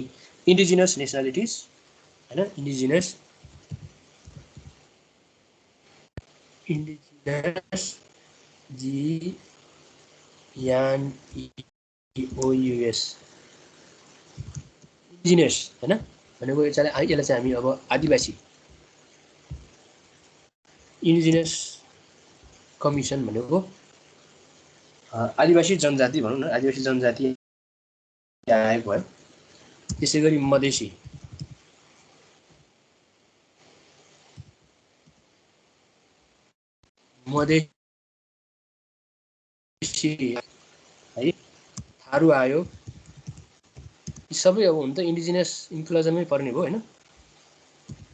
इन्डिजिनियस नेसनालिटिज हैन इन्डिजिनियस GNEOUS इन्डिजिनियस हैन भनेको यसलाई चाहिँ हामी अब आदिवासी इन्डिजिनियस कमिसन भनेको आदिवासी जनजाति भनौँ न आदिवासी जनजाति आयोग भयो। त्यसै गरी मधेसी है थारू आयोग यी सबै अब हुन त इन्डिजिनियस इन्क्लुजनमै पर्ने भयो हैन।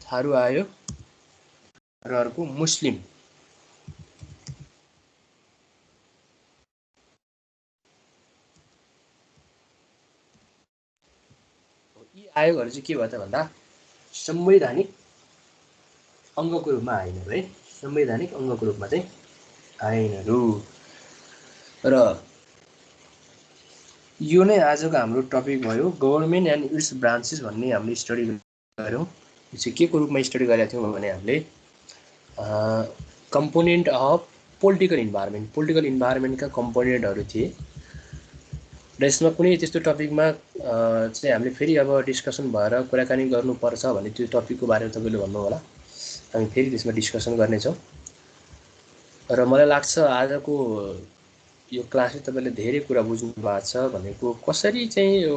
थारू आयोग र अर्को मुस्लिम यी आयोगहरू चाहिँ के भयो त भन्दा संवैधानिक अङ्गको रूपमा आएनहरू है। संवैधानिक अङ्गको रूपमा चाहिँ आएनहरू र यो नै आजको हाम्रो टपिक भयो गभर्नमेन्ट एन्ड इट्स ब्रान्चेस भन्ने हामीले स्टडी गऱ्यौँ। यो चाहिँ के को रूपमा स्टडी गरेका थियौँ भने हामीले कम्पोनेन्ट अफ पोलिटिकल इन्भाइरोमेन्टका कम्पोनेन्टहरू थिए र यसमा कुनै त्यस्तो टपिकमा चाहिँ हामीले फेरि अब डिस्कसन भएर कुराकानी गर्नुपर्छ भने त्यो टपिकको बारेमा तपाईँले भन्नु होला हामी फेरि त्यसमा डिस्कसन गर्नेछौँ। र मलाई लाग्छ आजको यो क्लासले तपाईँले धेरै कुरा बुझ्नु भएको छ भनेको कसरी चाहिँ यो